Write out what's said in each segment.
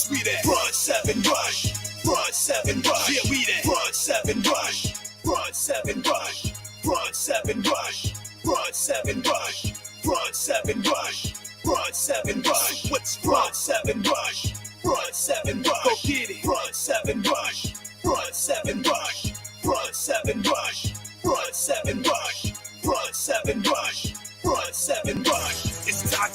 Cause we that front seven rush. Front seven rush. Yeah, we that front seven rush. Front seven rush. Front seven rush. Front seven rush. Front seven rush. Front seven rush. What's front seven rush? Front seven rush. Go get it. Front seven rush. Front seven rush. Front seven rush. Front seven rush. Front seven rush. Front seven rush. It's time.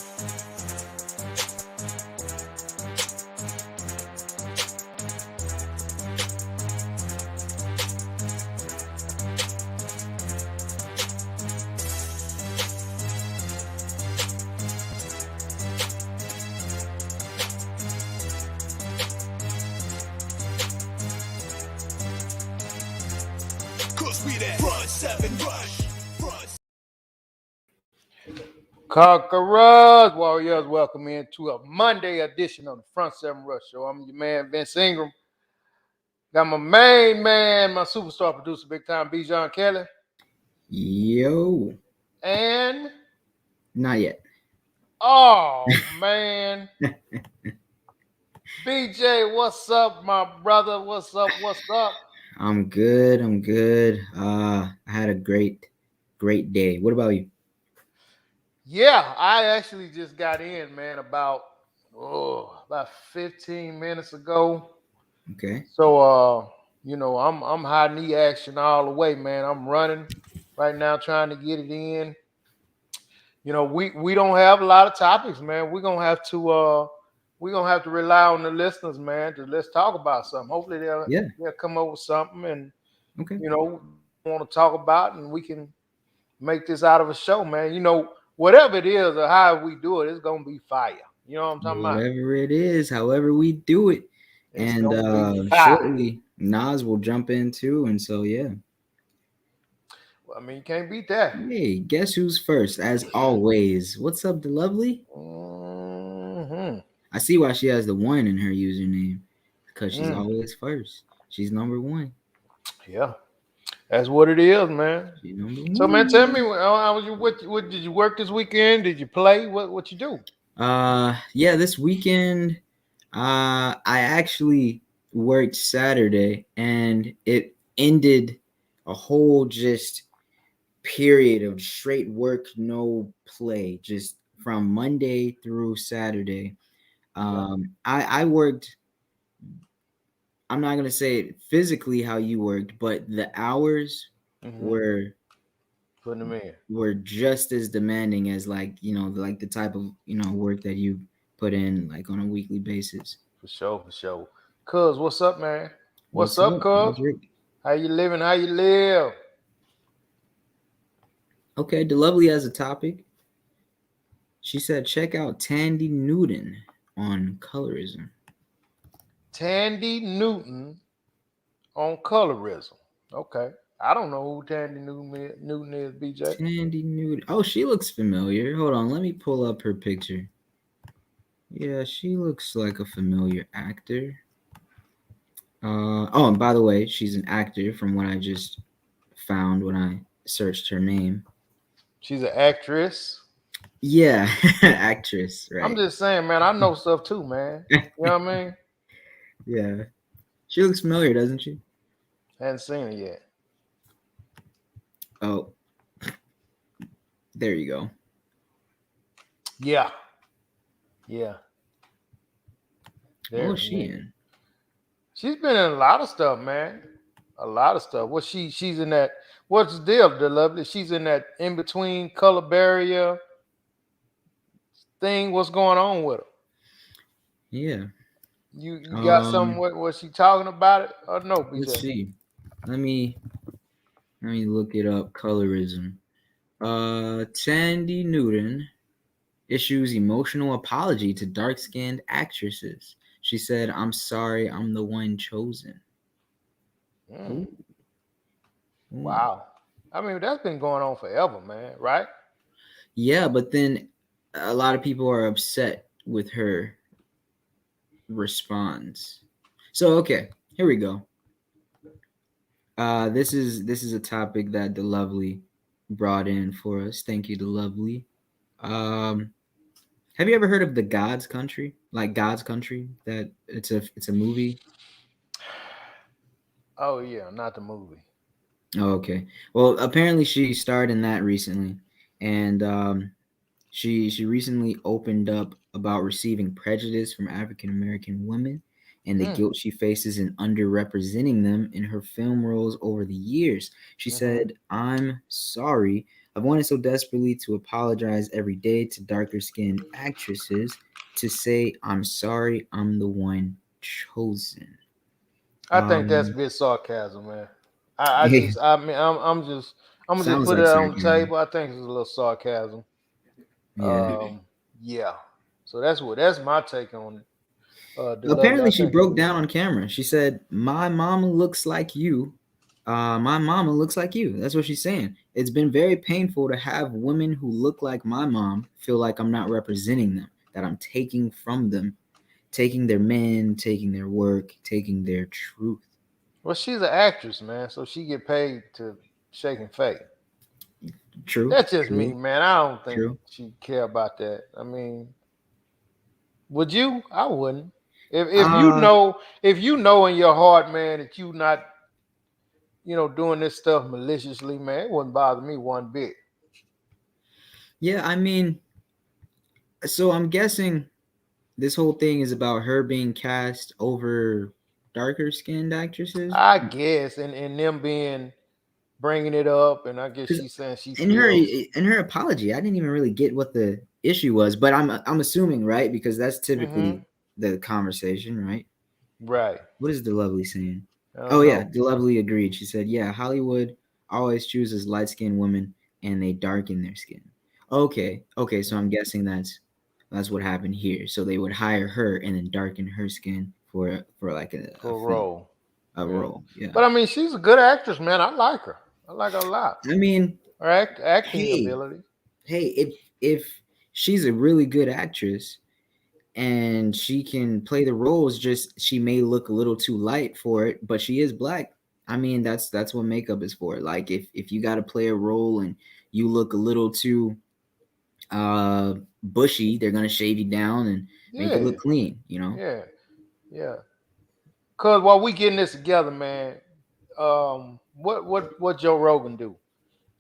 Conquerors, Warriors, welcome into a Monday edition of the Front Seven Rush Show. I'm your man, Vincent Ingram. Got my main man, my superstar producer, big time, Bijan, Kelley. Yo. And? Not yet. Oh, man. BJ, what's up, my brother? What's up? I'm good. I had a great day. What about you? Yeah, I actually just got in, man, about 15 minutes ago. Okay. So I'm high knee action all the way, man. I'm running right now trying to get it in. You know, we don't have a lot of topics, man. We're gonna have to rely on the listeners, man, to let's talk about something. Hopefully they'll come up with something and want to talk about, and we can make this out of a show, man. You know, whatever it is or how we do it, it's gonna be fire. You know what I'm talking about? Whatever it is, however we do it. And shortly Nas will jump in too, and so yeah. Well, I mean, you can't beat that. Hey, guess who's first? As always. What's up, the lovely? Mm-hmm. I see why she has the 1 in her username. Because she's always first. She's number 1. Yeah. That's what it is, man. So, man, tell me, what did you work this weekend? Did you play? What you do? Yeah, this weekend, I actually worked Saturday, and it ended a whole just period of straight work, no play, just from Monday through Saturday. I worked. I'm not gonna say physically how you worked, but the hours were putting them in. Were just as demanding as like the type of work that you put in like on a weekly basis. For sure. Cuz, what's up, man? What's up, Cuz? How you living? How you live? Okay, the lovely has a topic. She said, check out Tandy Newton on colorism. Tandy Newton on colorism. Okay. I don't know who Tandy Newton is, BJ. Tandy Newton. Oh, she looks familiar. Hold on, let me pull up her picture. Yeah, she looks like a familiar actor. And by the way, she's an actor from what I just found when I searched her name. She's an actress? Yeah, actress, right. I'm just saying, man, I know stuff too, man. You know what I mean? Yeah. She looks familiar, doesn't she? Hadn't seen her yet. Oh. There you go. Yeah. What was she in? She's been in a lot of stuff, man. A lot of stuff. What she's in that? What's the deal, the lovely? She's in that in between color barrier thing. What's going on with her? Yeah. You got something? Was she talking about it or no? BJ? Let's see. Let me look it up. Colorism. Tandy Newton issues emotional apology to dark-skinned actresses. She said, "I'm sorry, I'm the one chosen." Wow. I mean, that's been going on forever, man, right? Yeah, but then a lot of people are upset with her response. So, okay, here we go. This is a topic that the lovely brought in for us. Thank you, the lovely. Have you ever heard of the God's Country? Like God's Country? That it's a movie. Oh yeah, not the movie. Oh, okay. Well, apparently she starred in that recently, and she recently opened up about receiving prejudice from African American women and the Mm. guilt she faces in underrepresenting them in her film roles over the years. She Hmm. said, "I'm sorry. I've wanted so desperately to apologize every day to darker skinned actresses to say I'm sorry. I'm the one chosen." I think that's a Um, bit sarcasm, man. I mean, I'm gonna just sounds put it like on the sarcasm. table. I think it's a little sarcasm. Yeah. Yeah. So that's my take on it. The lovely. Apparently, I she think. broke down on camera. She said, "My mama looks like you. My mama looks like you." That's what she's saying. It's been very painful to have women who look like my mom feel like I'm not representing them, that I'm taking from them, taking their men, taking their work, taking their truth. Well, she's an actress, man, so she get paid to shake and fake. True, That's just me, true, man. I don't think true. she care about that. I mean, would you? I wouldn't. Uh, If you know in your heart, man, that you not doing this stuff maliciously, man, it wouldn't bother me one bit. yeah, I mean, so I'm guessing this whole thing is about her being cast over darker skinned actresses. I guess, and them being bringing it up, and I guess Because she's saying she in her feels in her apology, I didn't even really get what the issue was, but I'm assuming, right, because that's hmm typically the conversation, right? right. What is the lovely saying? I Oh don't yeah, know. the lovely agreed. She said, "Yeah, Hollywood always chooses light skinned women and they darken their skin." Okay, okay, so I'm guessing that's what happened here. So they would hire her and then darken her skin for like a For a film, role. a Yeah. role. Yeah, But I mean, she's a good actress, man. I like her. I like her a lot. I mean, Her acting hey, ability. hey, if she's a really good actress and she can play the roles, just she may look a little too light for it, but she is black. I mean, that's what makeup is for. Like if you got to play a role and you look a little too uh bushy, they're gonna shave you down and make you Yeah. look clean. You know. Yeah. Yeah. Cause while we getting this together, man, what Joe Rogan do?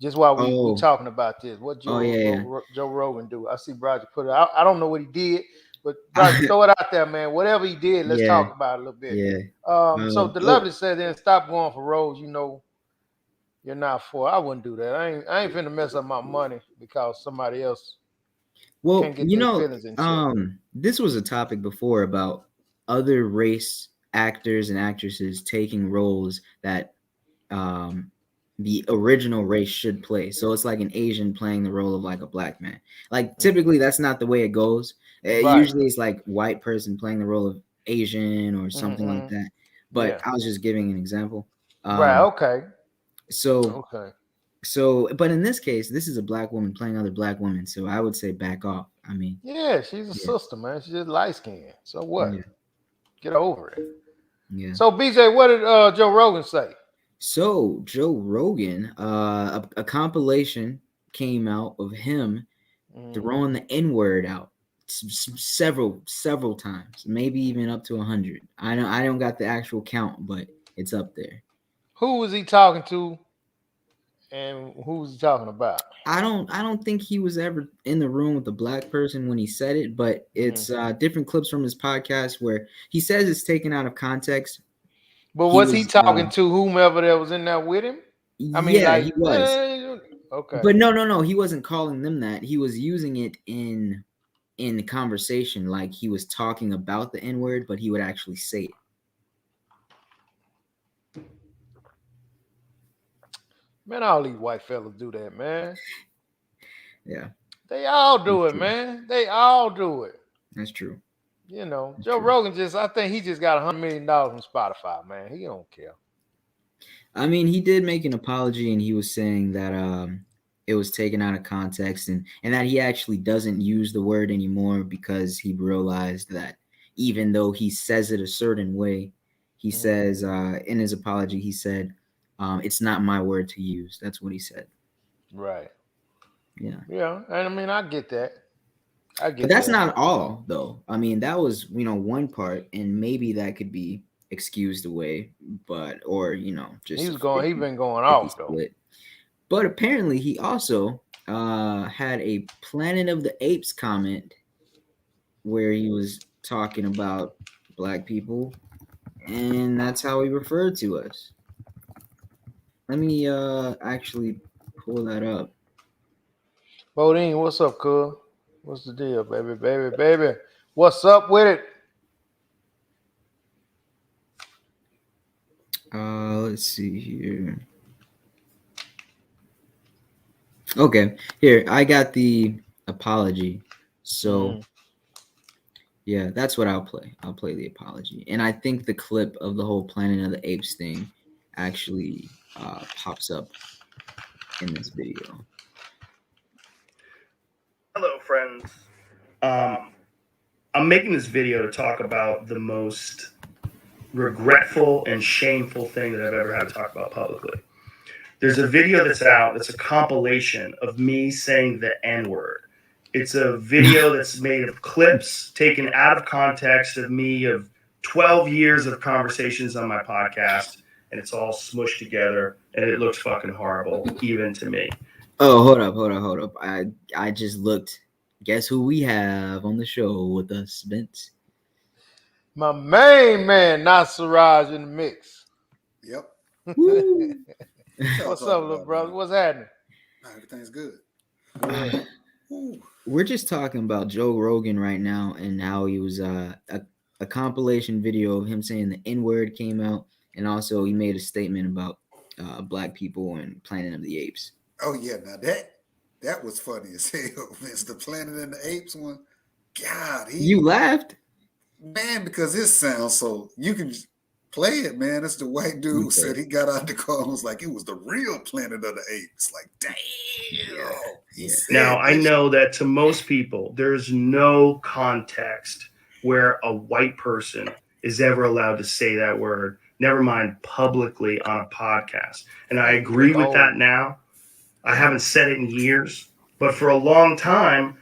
Just while we Oh, talking about this, what oh yeah, Joe Rogan do? I see Roger put it. I don't know what he did, but Roger, yeah, throw it out there, man. Whatever he did, let's yeah, talk about it a little bit. yeah. So the Oh, lovely said, then stop going for roles. You're not for. I wouldn't do that. I ain't finna mess up my money because somebody else well, can't get their feelings in check. this was a topic before about other race actors and actresses taking roles that um the original race should play. So it's like an Asian playing the role of like a black man. Like typically that's not the way it goes. Right. Usually it's like white person playing the role of Asian or something like Mm-hmm. that. But Yeah. I was just giving an example. Right. Um Okay. so Okay. but in this case, this is a black woman playing other black women. So I would say back off. I mean, Yeah, she's a yeah, sister, man. She's just light skinned. So what? yeah, Get over it. yeah. So BJ, what did Joe Rogan say? So Joe Rogan, a compilation came out of him Mm-hmm. throwing the N word out several times, maybe even up to 100. I don't got the actual count, but it's up there. Who was he talking to, and who was he talking about? I don't think he was ever in the room with the black person when he said it, but Mm-hmm. it's different clips from his podcast where he says it's taken out of context. But He was he was talking to whomever that was in there with him? I mean, yeah, like, he was. okay, But no, he wasn't calling them that. He was using it in the conversation like he was talking about the N word, but he would actually say it. man, all these white fellas do that, man. Yeah, They all that's do it, true. man. They all do it. That's true. That's Joe true. Rogan I think he just got $100 million from Spotify, man. He don't care. I mean, he did make an apology, and he was saying that it was taken out of context, and that he actually doesn't use the word anymore because he realized that even though he says it a certain way, he Mhm. says in his apology, he said, "It's not my word to use." That's what he said. Right. Yeah. Yeah, and I mean, I get that. I get But that's that. not all, though. I mean, that was one part, and maybe that could be excused away, but or just He's a going. He 50, been going 50 off though. split. But apparently, he also had a Planet of the Apes comment where he was talking about black people, and that's how he referred to us. Let me actually pull that up. Bodine, what's up, cuz? What's the deal, baby, baby, baby? What's up with it? Let's see here. Okay, here I got the apology. So yeah, that's what I'll play. I'll play the apology, and I think the clip of the whole Planet of the Apes thing actually pops up in this video. Hello, friends. I'm making this video to talk about the most regretful and shameful thing that I've ever had to talk about publicly. There's a video that's out that's a compilation of me saying the N-word. It's a video that's made of clips taken out of context of me of 12 years of conversations on my podcast, and it's all smushed together, and it looks fucking horrible, even to me. Oh, hold up. I just looked. Guess who we have on the show with us, Vince? My main man, Nasir in the mix. Yep. Woo. What's up, little brother? What's happening? Everything's good. Good. We're just talking about Joe Rogan right now and how he was a compilation video of him saying the N-word came out, and also he made a statement about black people and Planet of the Apes. Oh yeah, now that was funny as hell. It's the Planet and the Apes one. God, You laughed? man, because it sounds so. You can just play it, man. It's the white dude who said he got out the car and was like, it was the real Planet of the Apes. Like, damn. Yeah. Now, I know that to most people, there's no context where a white person is ever allowed to say that word, never mind publicly on a podcast. And I agree with that now. I haven't said it in years, but for a long time,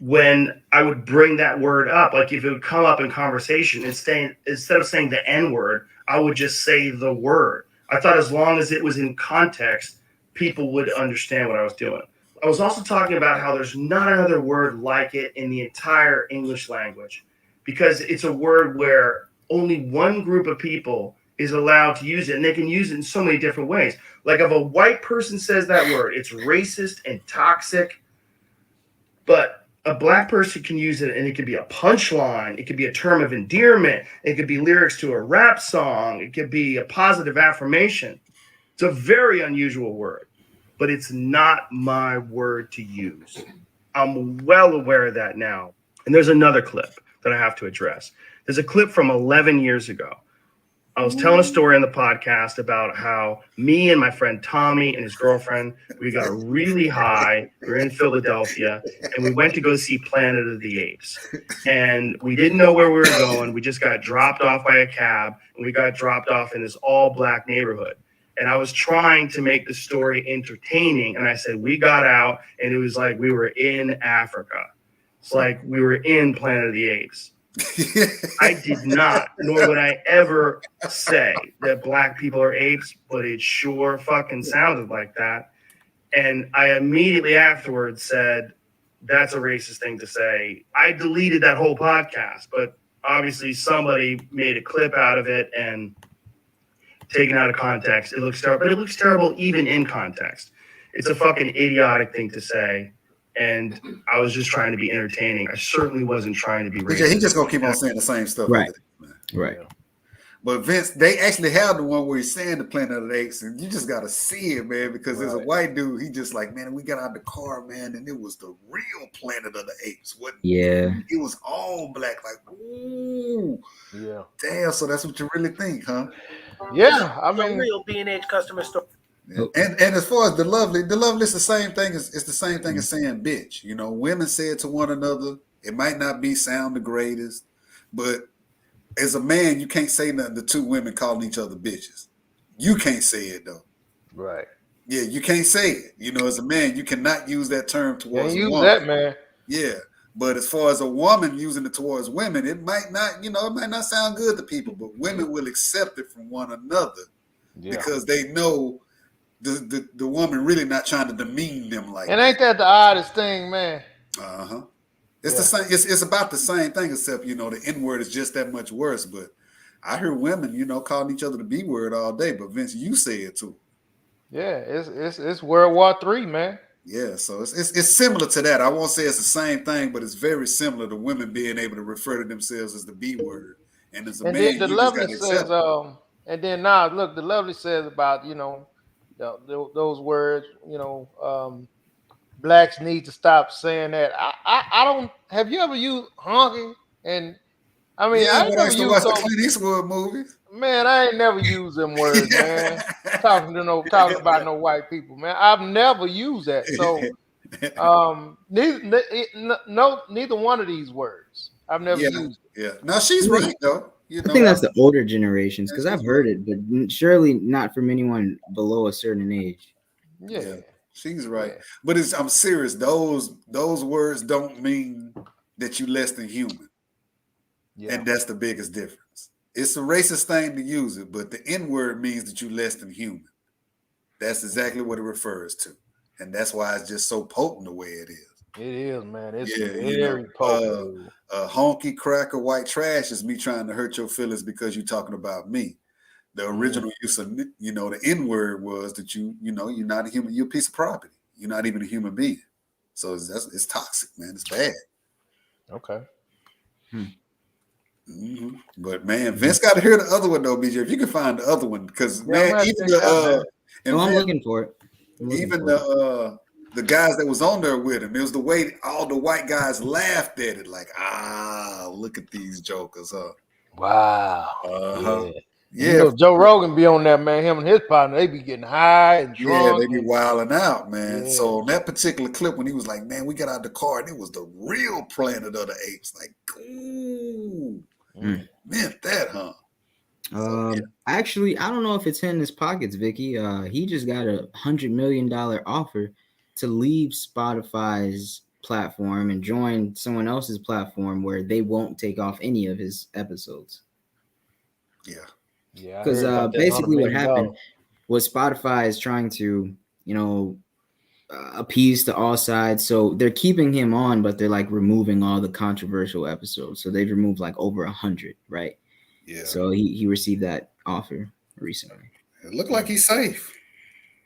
when I would bring that word up, like if it would come up in conversation, instead of saying the N-word, I would just say the word. I thought as long as it was in context, people would understand what I was doing. I was also talking about how there's not another word like it in the entire English language, because it's a word where only one group of people is allowed to use it, and they can use it in so many different ways. Like if a white person says that word, it's racist and toxic, but a black person can use it, and it could be a punchline. It could be a term of endearment. It could be lyrics to a rap song. It could be a positive affirmation. It's a very unusual word, but it's not my word to use. I'm well aware of that now. And there's another clip that I have to address. There's a clip from 11 years ago. I was telling a story on the podcast about how me and my friend Tommy and his girlfriend, we got really high. We were in Philadelphia, and we went to go see Planet of the Apes. And we didn't know where we were going. We just got dropped off by a cab, and we got dropped off in this all-black neighborhood. And I was trying to make the story entertaining, and I said, we got out, and it was like we were in Africa. It's like we were in Planet of the Apes. I did not, nor would I ever say that black people are apes, but it sure fucking sounded like that. And I immediately afterwards said, that's a racist thing to say. I deleted that whole podcast, but obviously somebody made a clip out of it and taken out of context. It looks terrible, but it looks terrible even in context. It's a fucking idiotic thing to say. And I was just trying to be entertaining. I certainly wasn't trying to be racist. He just gonna keep on saying the same stuff. Right. Right. But Vince, they actually have the one where he's saying the Planet of the Apes, and you just gotta see it, man, because there's a white dude. He just like, man, we got out the car, man, and it was the real Planet of the Apes. Yeah. It was all black, like, ooh, Yeah. damn. So that's what you really think, huh? Yeah. I mean, real B&H customer store. Yeah. And as far as the lovely is the same thing. It's the same thing as saying bitch. You know, women say it to one another. It might not sound the greatest, but as a man, you can't say nothing to two women calling each other bitches. You can't say it though. right. Yeah, you can't say it. You know, as a man, you cannot use that term towards Can't a use woman. that, man. Yeah, But as far as a woman using it towards women, it might not, it might not sound good to people, but women will accept it from one another because they know the woman really not trying to demean them like And that. ain't that the oddest thing, man? It's the same. It's about the same thing, except the N word is just that much worse. But I hear women, calling each other the B word all day. But Vince, you say it too. Yeah, it's World War III, man. Yeah, so it's similar to that. I won't say it's the same thing, but it's very similar to women being able to refer to themselves as the B word. And as a And man, then the you just lovely got to accept says, it. and then now look, the lovely says about those words, blacks need to stop saying that. I don't. Have you ever used honky? And I mean, Yeah, I ain't but I never used to used watch the those. Clint Eastwood movies. Man, I ain't never used them words, man. Talking about no white people, man. I've never used that. So neither one of these words I've never used. Yeah. Now she's right though. I think that's the older generations because she's I've heard right. it, but surely not from anyone below a certain age. Yeah, she's right. Yeah. But I'm serious. Those words don't mean that you less than human. Yeah. And that's the biggest difference. It's a racist thing to use it, but the N word means that you less than human. That's exactly what it refers to. And that's why it's just so potent the way it is. It is, man. It's very potent. Honky, cracker, white trash is me trying to hurt your feelings because you're talking about me. The original use of the N word was that you're not a human. You're a piece of property. You're not even a human being. So it's toxic, man. It's bad. Okay. Mm-hmm. But man, Vince got to hear the other one though, BJ. If you can find the other one, because man, even I'm looking for it. The guys that was on there with him, it was the way all the white guys laughed at it, like, look at these jokers, huh? Wow. Yeah. Joe Rogan be on that, man. Him and his partner, they be getting high and drunk. Yeah, they be wilding out, man. Yeah. So on that particular clip, when he was like, man, we got out the car and it was the real Planet of the Apes. Like, ooh, meant that, huh? Actually, I don't know if it's in his pockets, Vicky. He just got $100 million offer to leave Spotify's platform and join someone else's platform where they won't take off any of his episodes. Yeah. Because basically what happened was Spotify is trying to, appease to all sides. So they're keeping him on, but they're like removing all the controversial episodes. So they've removed like over 100, right? Yeah. So he received that offer recently. It looked like he's safe.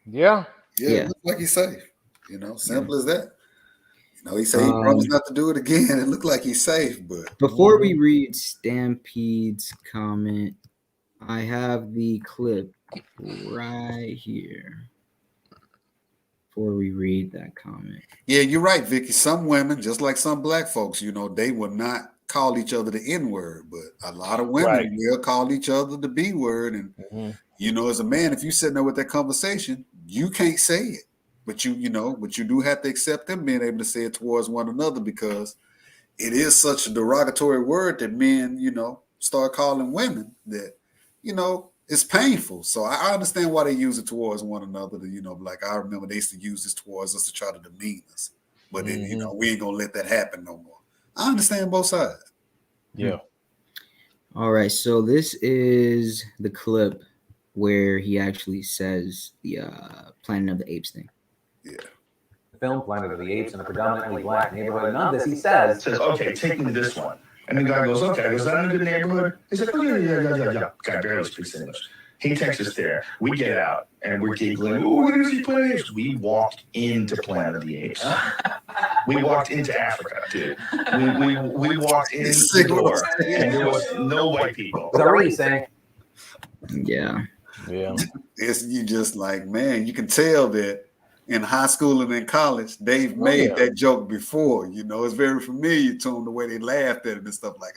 Yeah. It looked like he's safe. Simple as that. He said he promised not to do it again. It looked like he's safe, but before we read Stampede's comment, I have the clip right here. Before we read that comment. Yeah, you're right, Vicky. Some women, just like some black folks, they will not call each other the N word, but a lot of women will call each other the B word. And as a man, if you're sitting there with that conversation, you can't say it. But you do have to accept them being able to say it towards one another because it is such a derogatory word that men, start calling women that, it's painful. So I understand why they use it towards one another. Like I remember they used to use this towards us to try to demean us. But then, we ain't gonna let that happen no more. I understand both sides. Yeah. All right. So this is the clip where he actually says the Planet of the Apes thing. Yeah. The film Planet of the Apes in a predominantly black neighborhood. None of this, he says, okay, take me to this one. And the guy goes, okay, is that in a good neighborhood? He's like, oh, yeah. Guy barely speaks English. He takes us there. We get out, and we're giggling. Oh, we're going to see Planet of the Apes. We walked into Planet of the Apes. We walked into Africa, dude. We walked in the door, and there was no white people. Is that what he's saying? Yeah. It's you just like, man, you can tell that in high school and in college, they've made that joke before. It's very familiar to them the way they laughed at it and stuff like,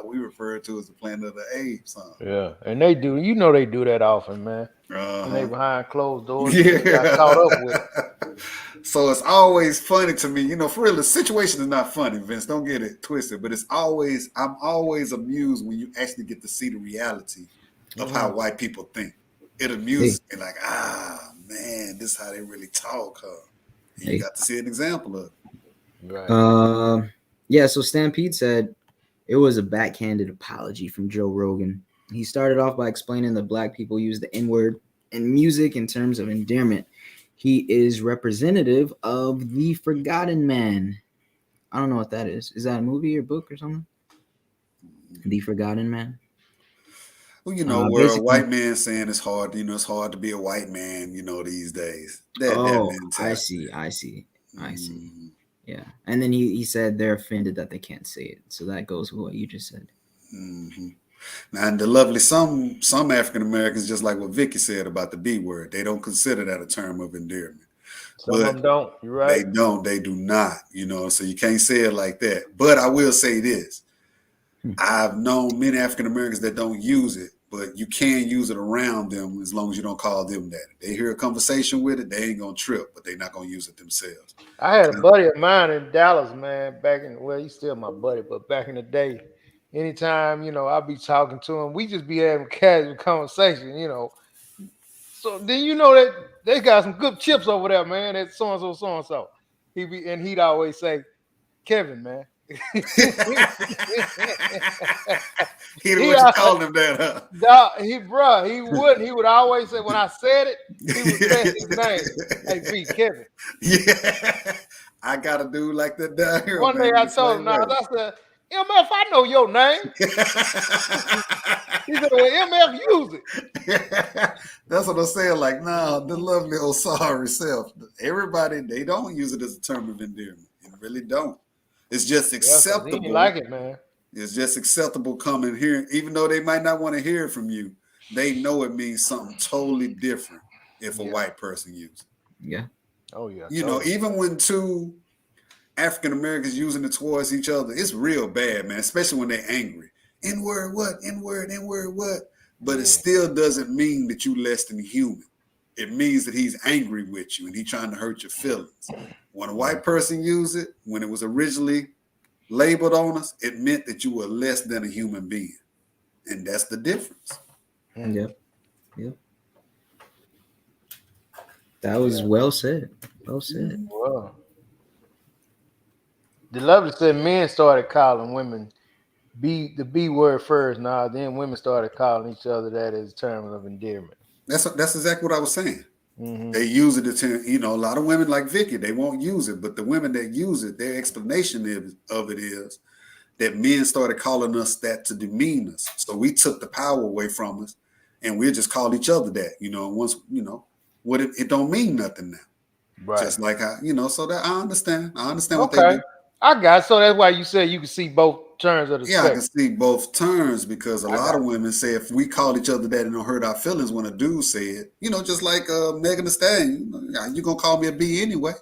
we refer to as the Planet of the Apes. Huh? Yeah, and they do. They do that often, man. And they behind closed doors. Yeah, got caught up with it. So it's always funny to me. For real, the situation is not funny, Vince. Don't get it twisted. But I'm always amused when you actually get to see the reality of how white people think. It amuses me, like, man, this is how they really talk, huh? You got to see an example of it. Right. Yeah, so Stampede said it was a backhanded apology from Joe Rogan. He started off by explaining that black people use the N-word in music in terms of endearment. He is representative of the Forgotten Man. I don't know what that is. Is that a movie or book or something? The Forgotten Man? Well, you know, where a Basically, white man saying it's hard, you know, it's hard to be a white man, you know, these days. That oh, mentality. I see. Mhm. Yeah. And then he said they're offended that they can't say it. So that goes with what you just said. Mm-hmm. And the lovely, some African Americans, just like what Vicky said about the B word, they don't consider that a term of endearment. Some of them don't. You're right. They do not, you know, so you can't say it like that. But I will say this. I've known many African Americans that don't use it, but you can use it around them as long as you don't call them that. If they hear a conversation with it, they ain't gonna trip, but they're not gonna use it themselves. I had a buddy of mine in Dallas, man, he's still my buddy, but back in the day, anytime, you know, I'd be talking to him, we just be having casual conversation, you know. So then you know that they got some good chips over there, man. That so and so. He'd always say, Kevin, man. He what you called him that, huh? He wouldn't. He would always say, when I said it, he would say his name. Hey, B, Kevin. Yeah. I got a dude like that down here. One day I told him, I said, MF, I know your name. He said, well, MF, use it. That's what I'm saying. Like, nah, the lovely old sorry self. Everybody, they don't use it as a term of endearment. They really don't. It's just acceptable. He like it, man. It's just acceptable coming here, even though they might not want to hear it from you. They know it means something totally different if a white person uses it. Yeah. Oh yeah. You know, even when two African Americans using it towards each other, it's real bad, man. Especially when they're angry. N-word what? N-word what? But it still doesn't mean that you less than human. It means that he's angry with you and he's trying to hurt your feelings. When a white person used it, when it was originally labeled on us, it meant that you were less than a human being. And that's the difference. Yep. That was well said. Well said. Wow. The lovely said men started calling women the B word first. Now then women started calling each other that as terms of endearment. That's exactly what I was saying. Mm-hmm. They use it to, you know, a lot of women like Vicky, they won't use it, but the women that use it, their explanation of it is that men started calling us that to demean us. So we took the power away from us and we just called each other that, you know, once, you know, what it don't mean nothing now. Right. Just like how, you know, so that I understand Okay. what they do. I got it. So that's why you said you can see both terms of the Yeah, spectrum. I can see both terms because a lot of women say if we call each other that, it don't hurt our feelings when a dude say it. You know, just like Megan Thee Stallion, you gonna call me a B anyway.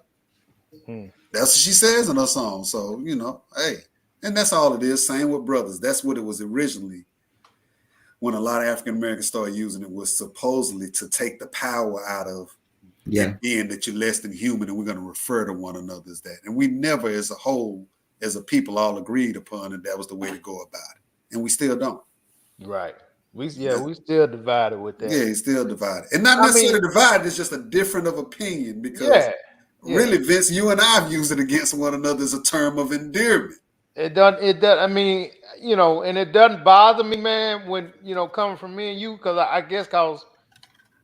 That's what she says in her song. So, you know, hey, and that's all it is. Same with brothers. That's what it was originally. When a lot of African Americans started using it, was supposedly to take the power out of being that you're less than human, and we're going to refer to one another as that. And we never, as a whole, as a people, all agreed upon that was the way to go about it, and we still don't. Right. We still divided with that. Yeah, it's still divided, and not necessarily divided. It's just a different of opinion because really, Vince, you and I've used it against one another as a term of endearment. It doesn't. I mean, you know, and it doesn't bother me, man, when, you know, coming from me and you, because I guess because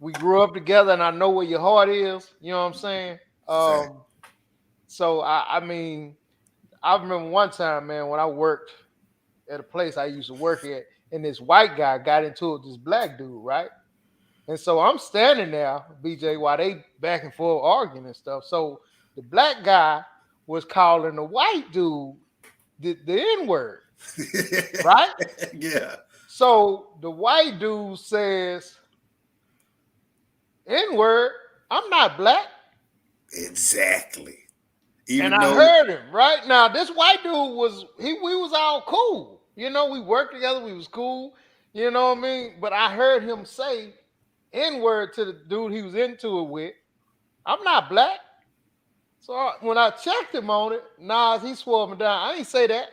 we grew up together and I know where your heart is. You know what I'm saying? So I mean, I remember one time, man, when I worked at a place I used to work at, and this white guy got into it with this black dude, right? And so I'm standing there, BJ, while they back and forth arguing and stuff. So the black guy was calling the white dude the N-word, right? Yeah. So the white dude says, N-word, I'm not black. Exactly. I heard him, right? Now, this white dude we was all cool. You know, we worked together, we was cool. You know what I mean? But I heard him say N-word to the dude he was into it with. I'm not black. So when I checked him on it, he swore me down. I ain't say that.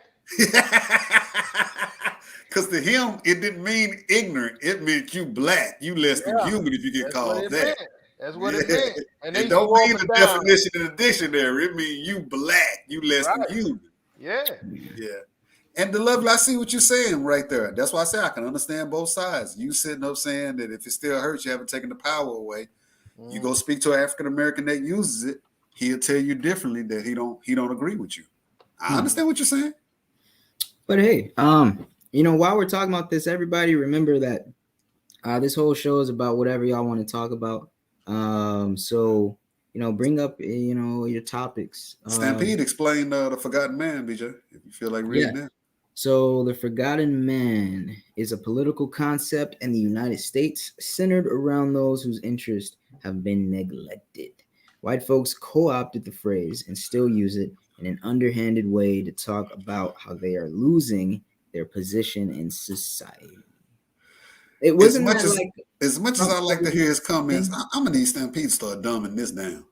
Because to him, it didn't mean ignorant. It meant you black. You less than human if you get called that. That's what it meant. And it don't mean the definition in the dictionary. It means you black. You less than human. Yeah. Yeah. And the lovely, I see what you're saying right there. That's why I say I can understand both sides. You sitting up saying that if it still hurts, you haven't taken the power away. You go speak to an African American that uses it, he'll tell you differently that he don't agree with you. I understand what you're saying. But hey, while we're talking about this, everybody remember that this whole show is about whatever y'all want to talk about. So bring up your topics. Stampede explained the Forgotten Man, BJ. If you feel like reading that. So the Forgotten Man is a political concept in the United States centered around those whose interests have been neglected. White folks co-opted the phrase and still use it in an underhanded way to talk about how they are losing their position in society. It wasn't as much as I like to hear his comments, I'm gonna need Stampede to start dumbing this down.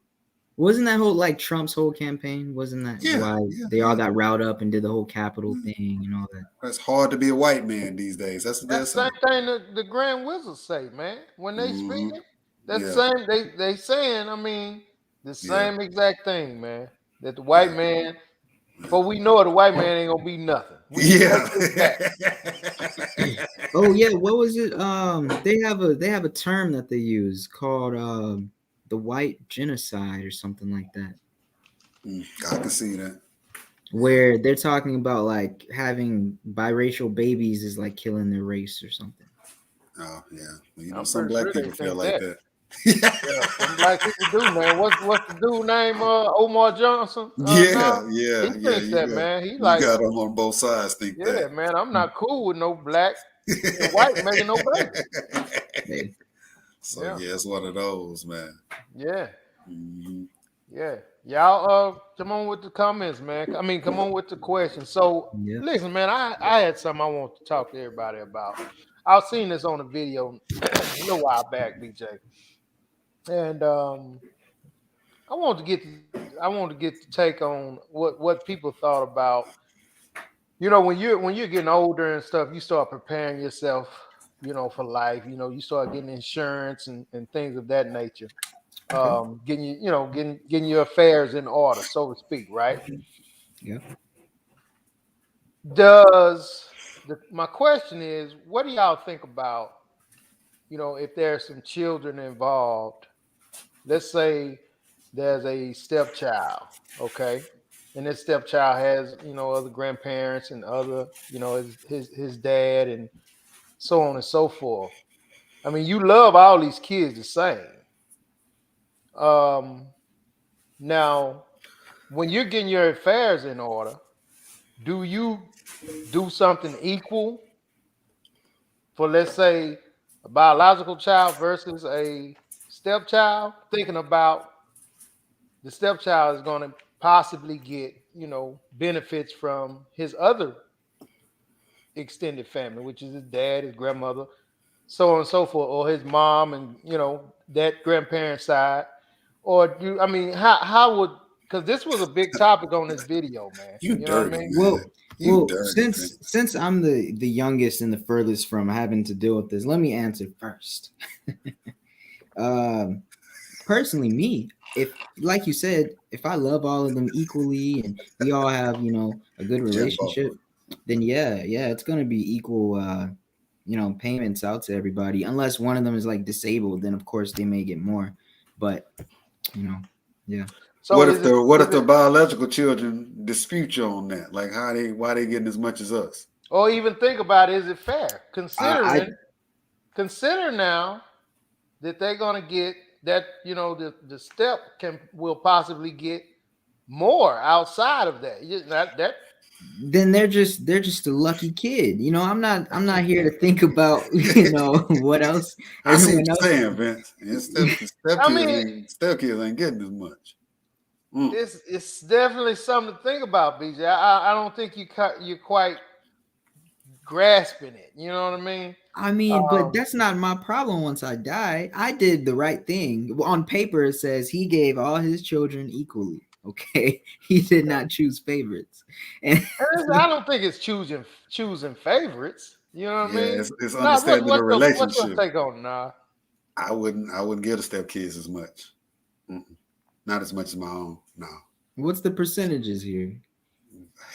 Wasn't that whole Trump's whole campaign? Wasn't that why they all got riled up and did the whole Capitol thing and all that? It's hard to be a white man these days. That's what they're saying. Same thing that the Grand Wizards say, man. When they speaking, that's Yeah. same they saying. I mean, the same exact thing, man. That the white man, before we know it, the white man ain't gonna be nothing. Oh yeah, what was it? They have a term that they use called the white genocide or something like that. I can see that. Where they're talking about having biracial babies is like killing their race or something. Oh yeah, some black people feel like that. Some black people do, man. What's the dude name? Omar Johnson. He thinks that, man. He got them on both sides. Think that. Yeah, man. I'm not cool with no black and white making no baby. So it's one of those, man. Yeah. Yeah. Y'all come on with the comments, man. I mean, come on with the questions. So listen, man, I had something I want to talk to everybody about. I've seen this on a video a little while back, BJ. And I want to get the take on what people thought about, when you're getting older and stuff, you start preparing yourself, for life. You start getting insurance and things of that nature. Getting your affairs in order, so to speak, right? Yeah. My question is, what do y'all think about, if there's some children involved? Let's say there's a stepchild, okay, and this stepchild has, other grandparents and other, his dad and so on and so forth. I mean, you love all these kids the same. Now, when you're getting your affairs in order, do you do something equal for, let's say, a biological child versus a stepchild? Thinking about the stepchild is going to possibly get, benefits from his other extended family, which is his dad, his grandmother, so on and so forth, or his mom and, that grandparent side. Or how would, because this was a big topic on this video, man. You know what I mean? Well, since I'm the youngest and the furthest from having to deal with this, let me answer first. Personally, me, if, like you said, if I love all of them equally and we all have, a good relationship, then yeah, it's gonna be equal, payments out to everybody. Unless one of them is disabled, then of course they may get more. But yeah. So what if the biological children dispute you on that? Like why they getting as much as us? Or even think about, is it fair? Consider now that they're gonna get that, the step will possibly get more outside of that. Then they're just a lucky kid. I'm not here to think about what else. I see what you're saying, Vince. Step kids ain't getting as much. It's definitely something to think about, BJ. I don't think you're quite grasping it. You know what I mean? I mean, but that's not my problem. Once I die, I did the right thing. On paper, it says he gave all his children equally. Okay, he did not choose favorites. And I don't think it's choosing favorites. You know what I mean? It's understanding the relationship. What's your take on it, I wouldn't give the stepkids as much. Not as much as my own. No. What's the percentages here?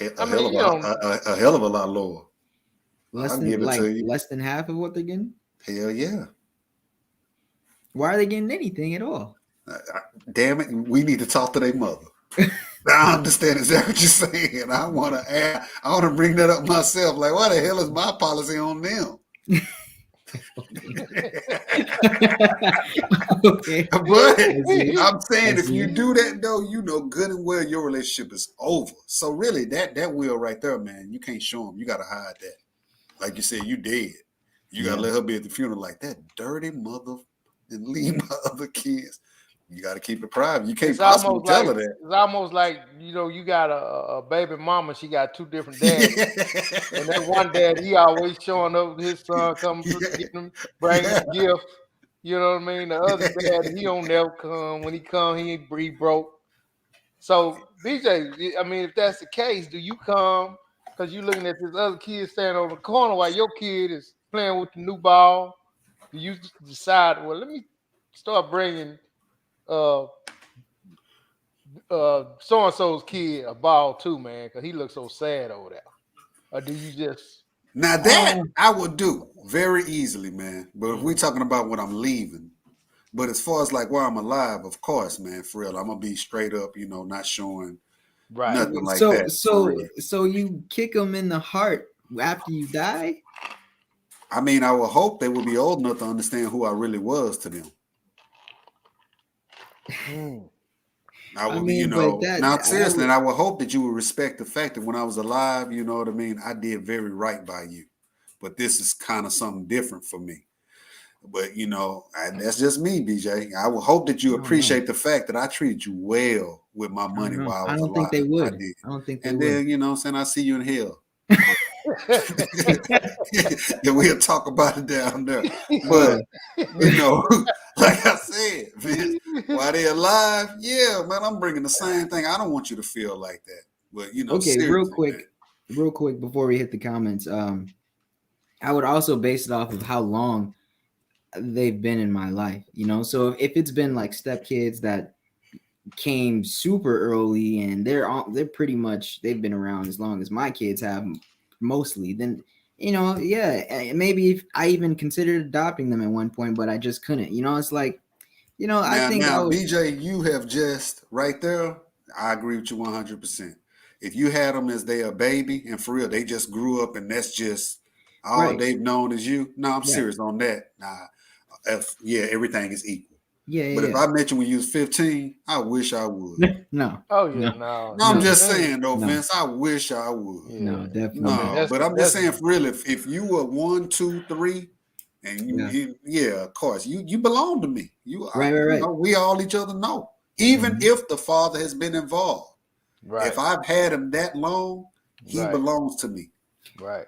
A hell of a lot lower. Less I'll than give it like to you. less than half of what they're getting. Hell yeah. Why are they getting anything at all? Damn it, we need to talk to their mother. I understand exactly what you're saying. I want to bring that up myself. Like, what the hell is my policy on them? Okay. But see. I'm saying I if see. you do that though, you know good and well your relationship is over. So really, that will right there, man, you can't show them. You got to hide that. Like you said, you dead. You got to let her be at the funeral like that dirty mother and leave my other kids. You got to keep it private. You can't possibly tell her that. It's almost like, you got a baby mama. She got two different dads. And that one dad, he always showing up with his son, coming through, getting him, bringing him gifts. You know what I mean? The other dad, he don't never come. When he come, he broke. So, BJ, I mean, if that's the case, do you come because you looking at this other kid standing over the corner while your kid is playing with the new ball? Do you decide, well, let me start bringing so-and-so's kid a ball too, man, because he looks so sad over there? Or do you just... Now that I would do very easily, man. But if we're talking about when I'm leaving, but as far as like while I'm alive, of course, man, for real, I'm gonna be straight up, not showing nothing like that. So you kick them in the heart after you die? I mean, I would hope they would be old enough to understand who I really was to them. I would be, now seriously, and I would hope that you would respect the fact that when I was alive, you know what I mean, I did very right by you. But this is kind of something different for me. But, that's just me, BJ. I would hope that you appreciate the fact that I treated you well with my money while I was alive. I don't think they would. I don't think they would. And then, I'm saying, I see you in hell. Then we'll talk about it down there. But, like I said, man, while they're alive, yeah, man, I'm bringing the same thing. I don't want you to feel like that. But, okay, real quick before we hit the comments, I would also base it off of how long they've been in my life, so if it's been like stepkids that came super early and they're pretty much, they've been around as long as my kids have mostly, then maybe if I even considered adopting them at one point, but I just couldn't. It's like, I think BJ, you have just right there. I agree with you 100%. If you had them as they a baby and for real they just grew up and that's just all they've known as you. No, I'm serious on that. Nah, everything is equal. But if I met you when you was 15, I wish I would. No. Oh yeah, no. I'm just saying though, Vince. I wish I would. No, definitely. No, but I'm just saying for real. If you were 1, 2, 3, and of course, you belong to me. Right. We all each other know. Even if the father has been involved, if I've had him that long, he belongs to me. Right.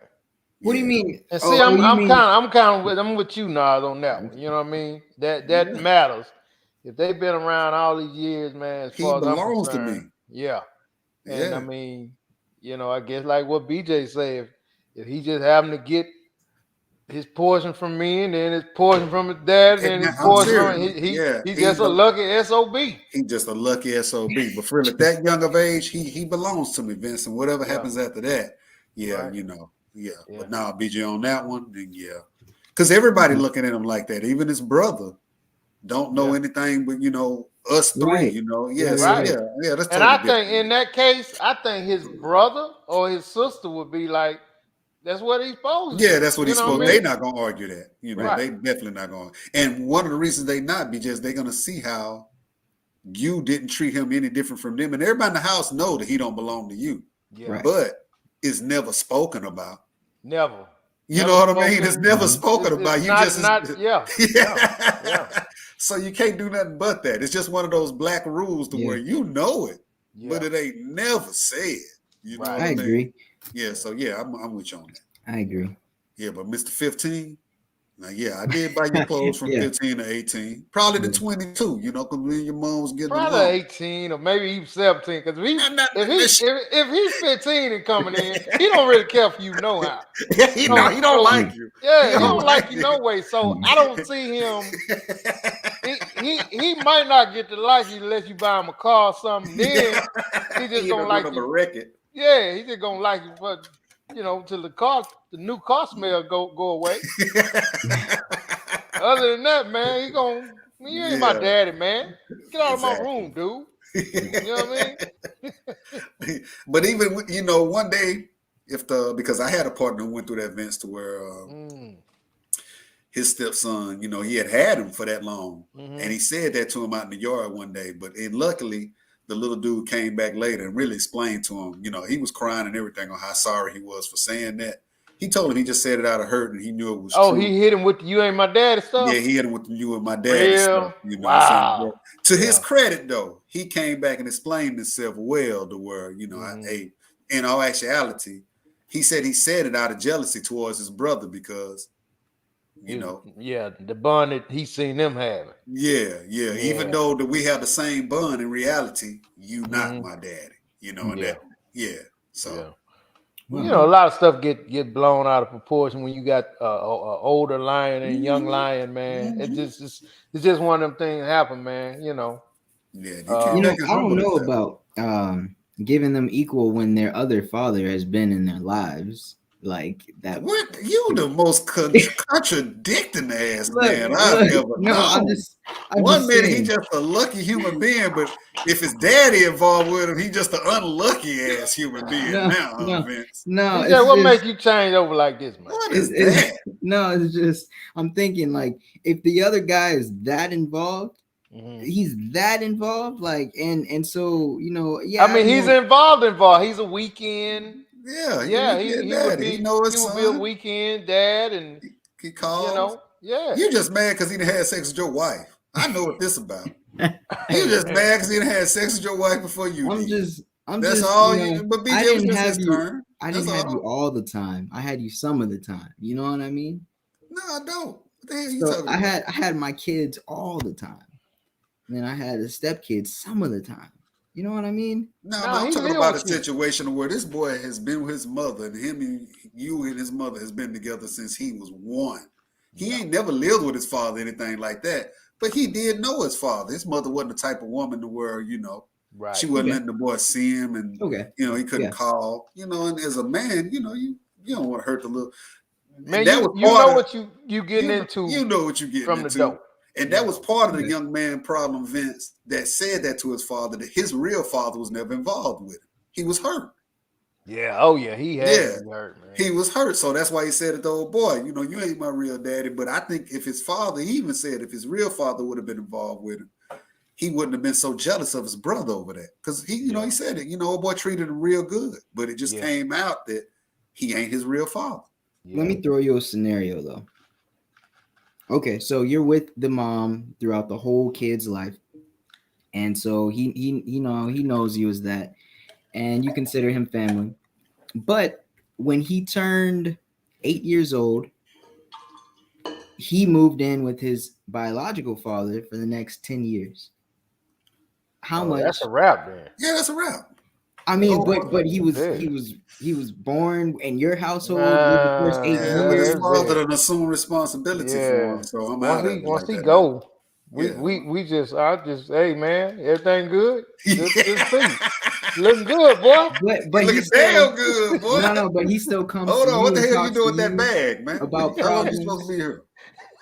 What do you mean? And see, I'm with you, Nas, on that one. You know what I mean? That matters. If they've been around all these years, man, as far as I'm concerned, to me. Yeah. And I mean, I guess like what BJ said, if he just happened to get his portion from me and then his portion from his dad and his portion from he's just a lucky SOB. He's just a lucky SOB. But for real, at that young of age, he belongs to me, Vincent. Whatever happens after that, but now BJ on that one, then because everybody looking at him like that, even his brother don't know anything but us three, That's totally and I think in that case, I think his brother or his sister would be like, that's what he's supposed to. Yeah, that's what he's supposed to. They're not gonna argue that. They definitely not going. And one of the reasons they not be just they're gonna see how you didn't treat him any different from them, and everybody in the house know that he don't belong to you. Yeah. But it's never spoken about. Never. You know what I mean? It's never spoken about. You yeah. So you can't do nothing but that. It's just one of those black rules to where you know it, but it ain't never said. You know what I mean? Agree. Yeah. So I'm with you on that. I agree. Yeah, but Mr. 15. Now, I did buy your clothes from 15 to 18, probably to 22. Because when your mom was getting probably along. 18 or maybe even 17. Because if he's 15 and coming in, he don't really care for you no how. He don't like you. Yeah, he don't like you no way. So I don't see him. He might not get to like you unless you buy him a car or something. Then he just don't like you. A record. Yeah, he just gonna like it, but till the new car smell go away. Other than that, man, you ain't my Yeah, daddy, man. Get out of my exactly. room, dude. You know what I mean? But even one day, because I had a partner who went through that, Vince, to where his stepson, he had him for that long, and he said that to him out in the yard one day. But luckily, the little dude came back later and really explained to him. He was crying and everything on how sorry he was for saying that. He told him he just said it out of hurt, and he knew it was true. He hit him with the "you ain't my daddy" stuff. Yeah, he hit him with the "you and my daddy" stuff. Wow. What I'm saying? To his credit, though, he came back and explained himself well to where, in all actuality, he said it out of jealousy towards his brother because, the bond that he seen them having. Yeah. Even though that we have the same bond, in reality, you not my daddy. So. A lot of stuff get blown out of proportion when you got a older lion and young lion, man. It's just one of them things happen, man. Yeah, I don't know about giving them equal when their other father has been in their lives like that. What the most contradicting ass man I've ever known. One minute he's just a lucky human being, but if his daddy involved with him, he's just an unlucky ass human being. Vince. What makes you change over like this, man? What is that? It's just I'm thinking like if the other guy is that involved. He's that involved, like, and so I mean, he's involved. He's a weekend. Yeah. He would be a weekend dad, and he calls. You just mad because he done had sex with your wife. I know what this about. You just mad because he done had sex with your wife before you did. That's all. But BJ, I didn't have his you. turn. I didn't have you all the time. I had you some of the time. You know what I mean? No, I don't. What the hell are you So talking about? I had my kids all the time. And then I had a stepkid some of the time. You know what I mean? No, I'm talking about a situation where this boy has been with his mother, and you and his mother has been together since he was 1. He ain't never lived with his father, anything like that. But he did know his father. His mother wasn't the type of woman to where, she wouldn't let the boy see him, and he couldn't call. And as a man, you don't want to hurt the little man. You know what you getting into. You know what you getting from into. The dope. And that was part of the young man problem, Vince, that said that to his father, that his real father was never involved with him. He was hurt. Yeah. Oh, yeah. He had to be hurt, man. He was hurt. So that's why he said it to old boy, you ain't my real daddy. But I think if his father, he even said if his real father would have been involved with him, he wouldn't have been so jealous of his brother over that. Because he said it, old boy treated him real good. But it just came out that he ain't his real father. Yeah. Let me throw you a scenario, though. Okay, so you're with the mom throughout the whole kid's life, and so he knows you as that, and you consider him family. But when he turned 8 years old, he moved in with his biological father for the next 10 years. How much? That's a wrap, man. Yeah, that's a wrap. I mean, but he was born in your household with the first 8 years. His father done assume responsibility for him. So I'm out of it. Once he go, I just hey man, everything good. Just looking good, boy. But looking damn good, boy. No, but he still comes. Hold on, what the hell you doing with that bag, man? About how long you supposed to be here?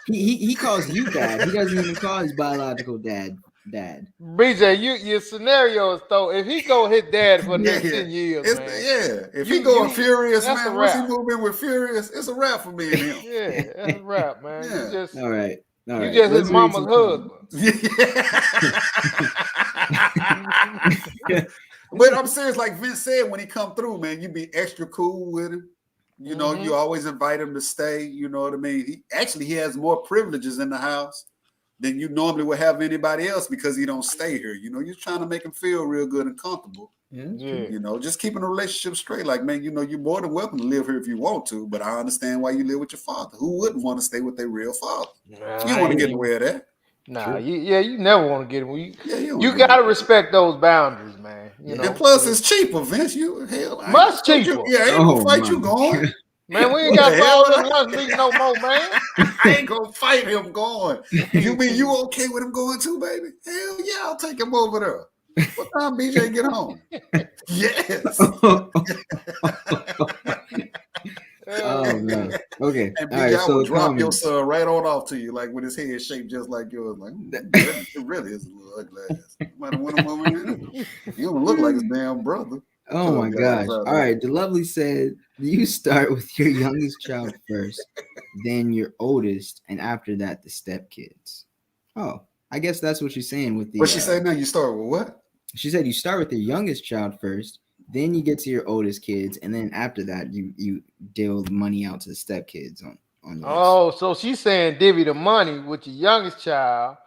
He calls you dad. He doesn't even call his biological dad. BJ, your scenario is though if he go hit dad for the next 10 years, man. If he going Furious, man, once he move in with Furious, it's a wrap for me and him. Yeah, that's a wrap, man. All right. You just his mama's husband. But I'm serious, like Vince said, when he come through, man, you be extra cool with him. You always invite him to stay. You know what I mean? He has more privileges in the house than you normally would have anybody else because he don't stay here. You're trying to make him feel real good and comfortable. Just keeping the relationship straight. Like, man, you're more than welcome to live here if you want to, but I understand why you live with your father. Who wouldn't want to stay with their real father? You don't want to get in the way of that. Nah, you never want to get in. You got to respect those boundaries, man. And plus, it's cheaper, Vince. Much cheaper. Ain't gonna fight you going. Man, we ain't got all this lunch meat no more, man. I ain't gonna fight him going. You mean you okay with him going too, baby? Hell yeah, I'll take him over there. What time BJ get home? Yes. Oh man. Okay. And All BJ, right. I So would the drop your comments. son right on off to you, like with his head shaped just like yours. Like, it really is a little ugly ass. You might have went him over in there. You don't look like his damn brother. Oh my gosh. All right. The lovely said you start with your youngest child first, then your oldest, and after that the stepkids. Oh, I guess that's what she's saying with the. What she say now? You start with what? She said you start with your youngest child first, then you get to your oldest kids, and then after that you deal the money out to the stepkids on yours. Oh, so she's saying divvy the money with your youngest child.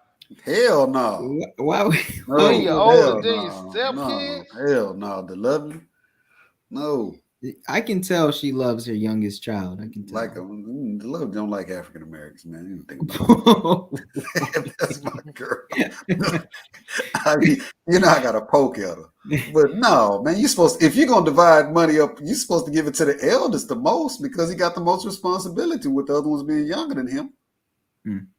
Hell no. Why? No, your hell oldest, then your no. stepkids. No, hell no. The lovely. No. I can tell she loves her youngest child. I can tell. Like the love don't like African Americans, man. You don't think about it. That's my girl. I mean, I got to poke at her. But no, man, if you're gonna divide money up, you're supposed to give it to the eldest the most because he got the most responsibility with the other ones being younger than him.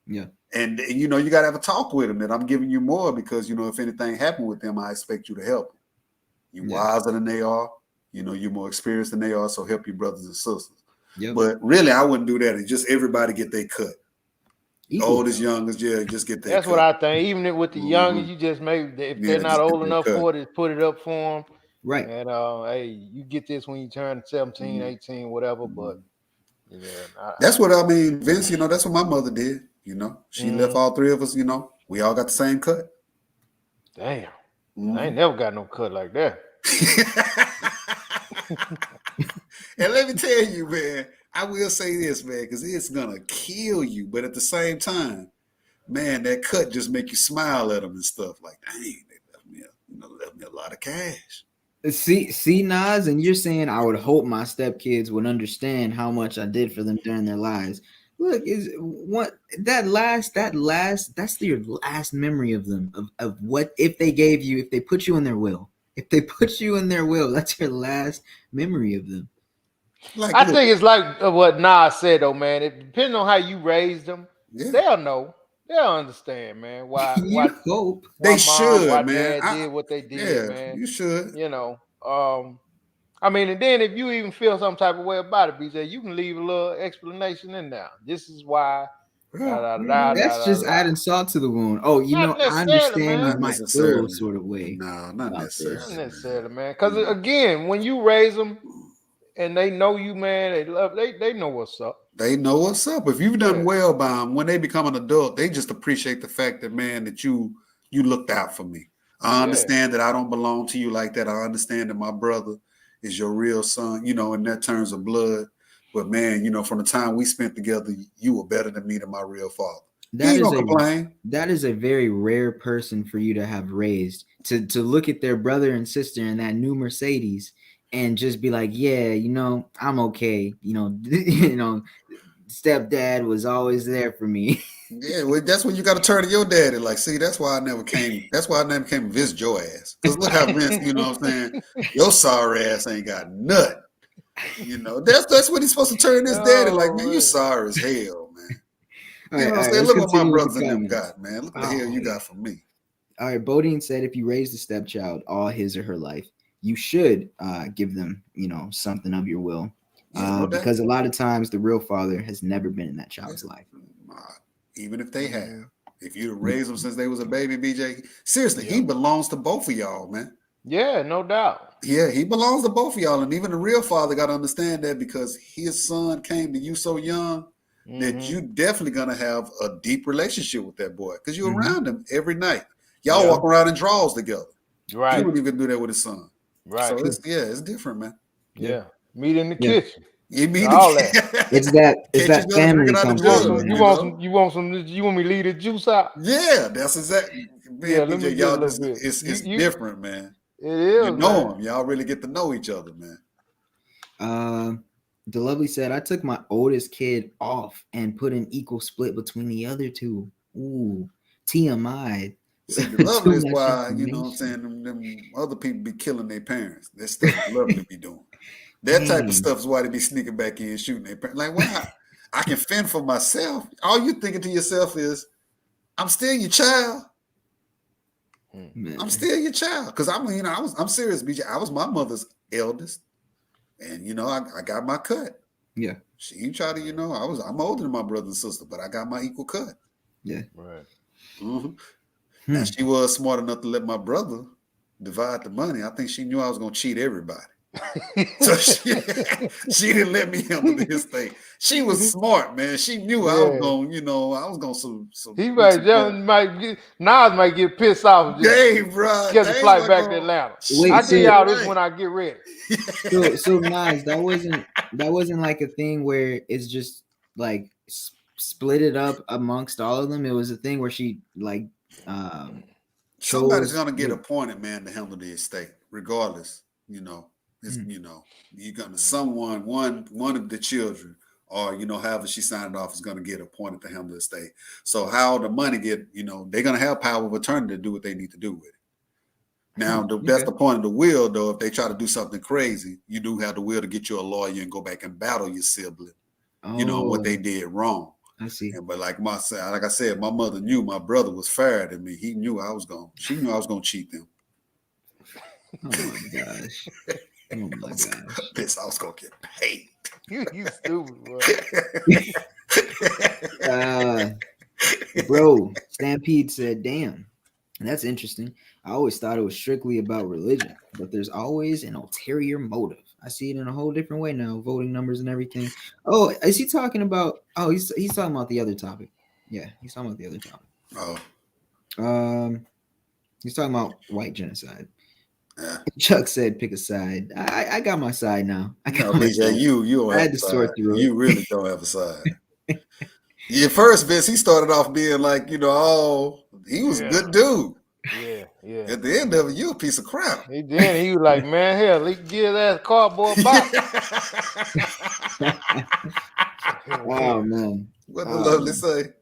Yeah. And you gotta have a talk with him that I'm giving you more because if anything happened with them, I expect you to help them. You're wiser than they are. You're more experienced than they are, so help your brothers and sisters. Yep. But really, I wouldn't do that. And just everybody get their cut. Equal. Oldest, youngest, just get their That's cut. what I think. Even with the youngest, you just maybe if they're not old enough for it, put it up for them. Right. And hey, you get this when you turn 17, 18, whatever. But yeah, that's what I mean, Vince. That's what my mother did. She left all three of us. We all got the same cut. Damn, I ain't never got no cut like that. And let me tell you, man, I will say this, man, because it's gonna kill you. But at the same time, man, that cut just make you smile at them and stuff. Like, dang, they left me a lot of cash. See, Nas, and you're saying I would hope my stepkids would understand how much I did for them during their lives. Look, that's your last memory of them, of what if they put you in their will. If they put you in their will, that's your last memory of them. I think it's like what Nas said, though, man. It depends on how you raised them. Yeah. They'll know. They'll understand, man. Why hope they should, why man. Dad did what they did, man. You should. I mean, and then if you even feel some type of way about it, BJ, you can leave a little explanation in there. This is why. That's just adding salt to the wound. Oh, I understand you might feel sort of way. No, not necessarily. Not necessarily, man. Because again, when you raise them and they know you, man, they know what's up. They know what's up. If you've done well by them, when they become an adult, they just appreciate the fact that, man, that you looked out for me. I understand that I don't belong to you like that. I understand that my brother is your real son, in that terms of blood. But man, from the time we spent together, you were better than me than my real father. That is a very rare person for you to have raised. To look at their brother and sister in that new Mercedes and just be like, yeah, I'm okay. Stepdad was always there for me. Yeah, well, that's when you got to turn to your daddy. Like, see, that's why I never came. That's why I never came to visit your ass. Because look how Vince, what I'm saying? Your sorry ass ain't got nothing. That's what he's supposed to turn his daddy. Like, man, you sorry as hell, man. What I'm saying? Look what my brothers and them got, man. Look what the hell you got from me. All right, Bodine said if you raise the stepchild all his or her life, you should give them, something of your will. Because a lot of times the real father has never been in that child's life. Even if they have. If you'd raised them since they was a baby, BJ, seriously, he belongs to both of y'all, man. Yeah, no doubt. Yeah, he belongs to both of y'all. And even the real father got to understand that because his son came to you so young that you definitely going to have a deep relationship with that boy because you're around him every night. Y'all walk around in drawers together. Right. He wouldn't even do that with his son. Right. So it's different, man. Yeah. Meet in the kitchen. You mean all that. It's that family conversation. You want me to leave the juice out? Yeah, that's exactly. Man, let me y'all it's different, man. It is. You know them. Y'all really get to know each other, man. The lovely said, I took my oldest kid off and put an equal split between the other two. Ooh, TMI. See, the lovely is why, what I'm saying, them other people be killing their parents. That's stuff lovely be doing. That type of stuff is why they be sneaking back in and shooting their parents. Like, why? I can fend for myself. All you thinking to yourself is, I'm still your child. Man. I'm still your child. Because I'm serious, BJ. I was my mother's eldest. And I got my cut. Yeah. She tried to, I'm older than my brother and sister, but I got my equal cut. Yeah. Right. Mm-hmm. Now she was smart enough to let my brother divide the money. I think she knew I was gonna cheat everybody. So she didn't let me handle the estate. She was smart, man. She knew I was gonna some He Nas might get pissed off and Dave, bro. catch a flight back to Atlanta. Wait, I so- give y'all this when I get ready. So Nas, that wasn't like a thing where it's just like split it up amongst all of them. It was a thing where she like somebody's gonna get appointed, man, to handle the estate, regardless. You're gonna one of the children, or however she signed it off, is gonna get appointed to handle the estate. So how the money get, they're gonna have power of attorney to do what they need to do with it. Now that's the point of the will, though. If they try to do something crazy, you do have the will to get you a lawyer and go back and battle your sibling. What they did wrong. I see. But like I said, my mother knew my brother was fairer than me. She knew I was gonna cheat them. Oh my gosh. Oh my gosh. Bitch, I was gonna get paid. You stupid, bro. Bro, Stampede said, damn. And that's interesting. I always thought it was strictly about religion, but there's always an ulterior motive. I see it in a whole different way now, voting numbers and everything. Oh, is he talking about? Oh, he's talking about the other topic. Yeah, he's talking about the other topic. Oh, he's talking about white genocide. yeah. Chuck said, "Pick a side." I got my side now. I got my BJ, side. you don't I have had a to side. sort through it. You really don't have a side. Yeah, first, Vince, he started off being like, he was a good dude. Yeah. At the end of it, you a piece of crap. He was like, man, hell, he can give that cardboard box. Oh man, What the lovely say?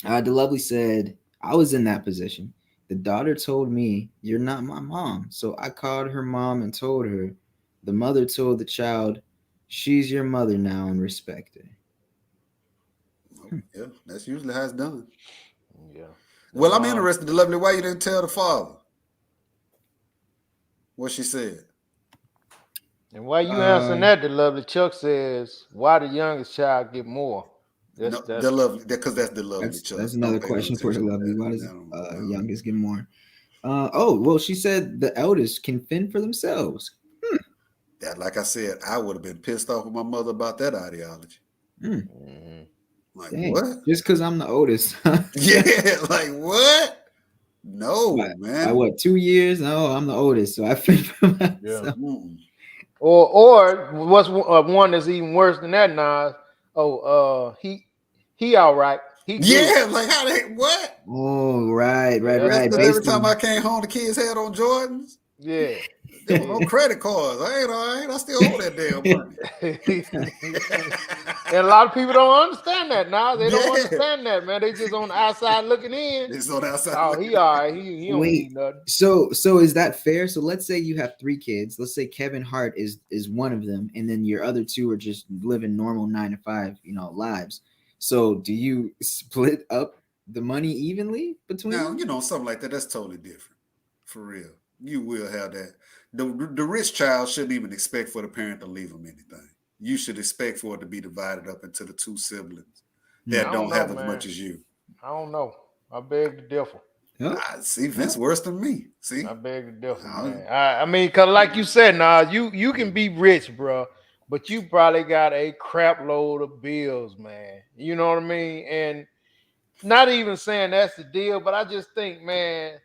the lovely said, I was in that position. The daughter told me, "You're not my mom." So I called her mom and told her. The mother told the child, "She's your mother now and respect her." Yeah, that's usually how it's done. Yeah. Well, I'm interested, the lovely, why you didn't tell the father what she said. And while you answering that, the lovely Chuck says, why the youngest child get more? The lovely, because that's the lovely. That's another question for the lovely. Why does youngest get more? Well, she said the eldest can fend for themselves. That, like I said, I would have been pissed off with my mother about that ideology. Mm-hmm. Like, Dang. what? Just because I'm the oldest. Yeah, like what? No, man. By what, 2 years? No, I'm the oldest, so I fend for myself. Yeah. Or what's one that's even worse than that, Nas? He all right. He good. Like how they what? Oh, right. Because every time I came home, the kids had on Jordans. Yeah. There were no credit cards. I ain't all right. I still owe that damn money. And a lot of people don't understand that now. They don't understand that, man. They just on the outside looking in. It's on the outside. Oh, he all right. He don't need nothing. So is that fair? So let's say you have 3 kids. Let's say Kevin Hart is one of them, and then your other 2 are just living normal 9 to 5, lives. So do you split up the money evenly between them? Now, something like that, that's totally different. For real. You will have that. The rich child shouldn't even expect for the parent to leave them anything. You should expect for it to be divided up into the 2 siblings that don't have as much as you. I don't know. I beg to differ. See, Vince worse than me. See, I beg to differ, man. I mean, cause like you said, you can be rich, bro, but you probably got a crap load of bills, man. You know what I mean? And not even saying that's the deal, but I just think, man,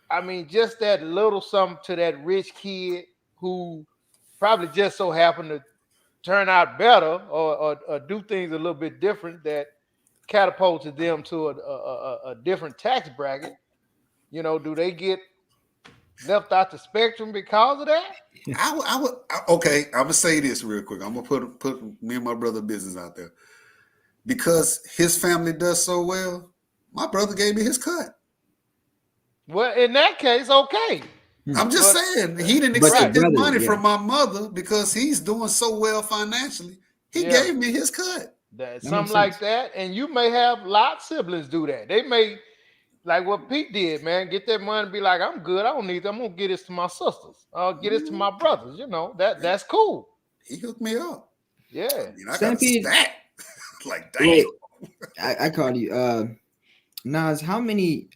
I mean, just that little something to that rich kid who probably just so happened to turn out better or do things a little bit different that catapulted them to a different tax bracket. Do they get left out the spectrum because of that? Okay, I'm gonna say this real quick. I'm gonna put me and my brother business out there. Because his family does so well, my brother gave me his cut. Well, in that case, okay. I'm just saying he didn't accept his money from my mother because he's doing so well financially. He gave me his cut. Something like that, and you may have a lot of siblings do that. They may like what Pete did, man. Get that money and be like, I'm good. I don't need that. I'm gonna get this to my sisters. Get this to my brothers. You know, that's cool. He hooked me up. Yeah. I mean, I got a Stampede. stack. Like, damn. Wait, I called you. Nas, how many?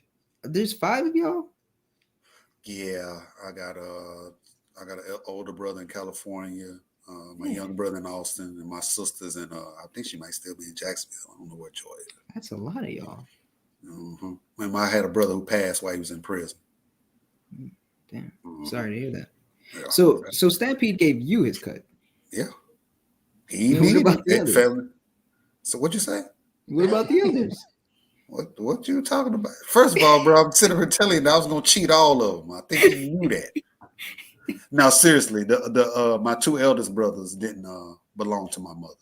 There's 5 of y'all. Yeah, I got an older brother in California, my young brother in Austin, and my sister's in. I think she might still be in Jacksonville. I don't know where Joy is. That's a lot of y'all. Mm-hmm. And I had a brother who passed while he was in prison. Damn. Mhm. Sorry to hear that. Yeah. So Stampede gave you his cut. Yeah. He What needed about the that others? fella. So what'd you say? What about the others? What you talking about? First of all, bro, I'm sitting here telling you that I was gonna cheat all of them. I think he knew that. Now, seriously, the my 2 eldest brothers didn't belong to my mother,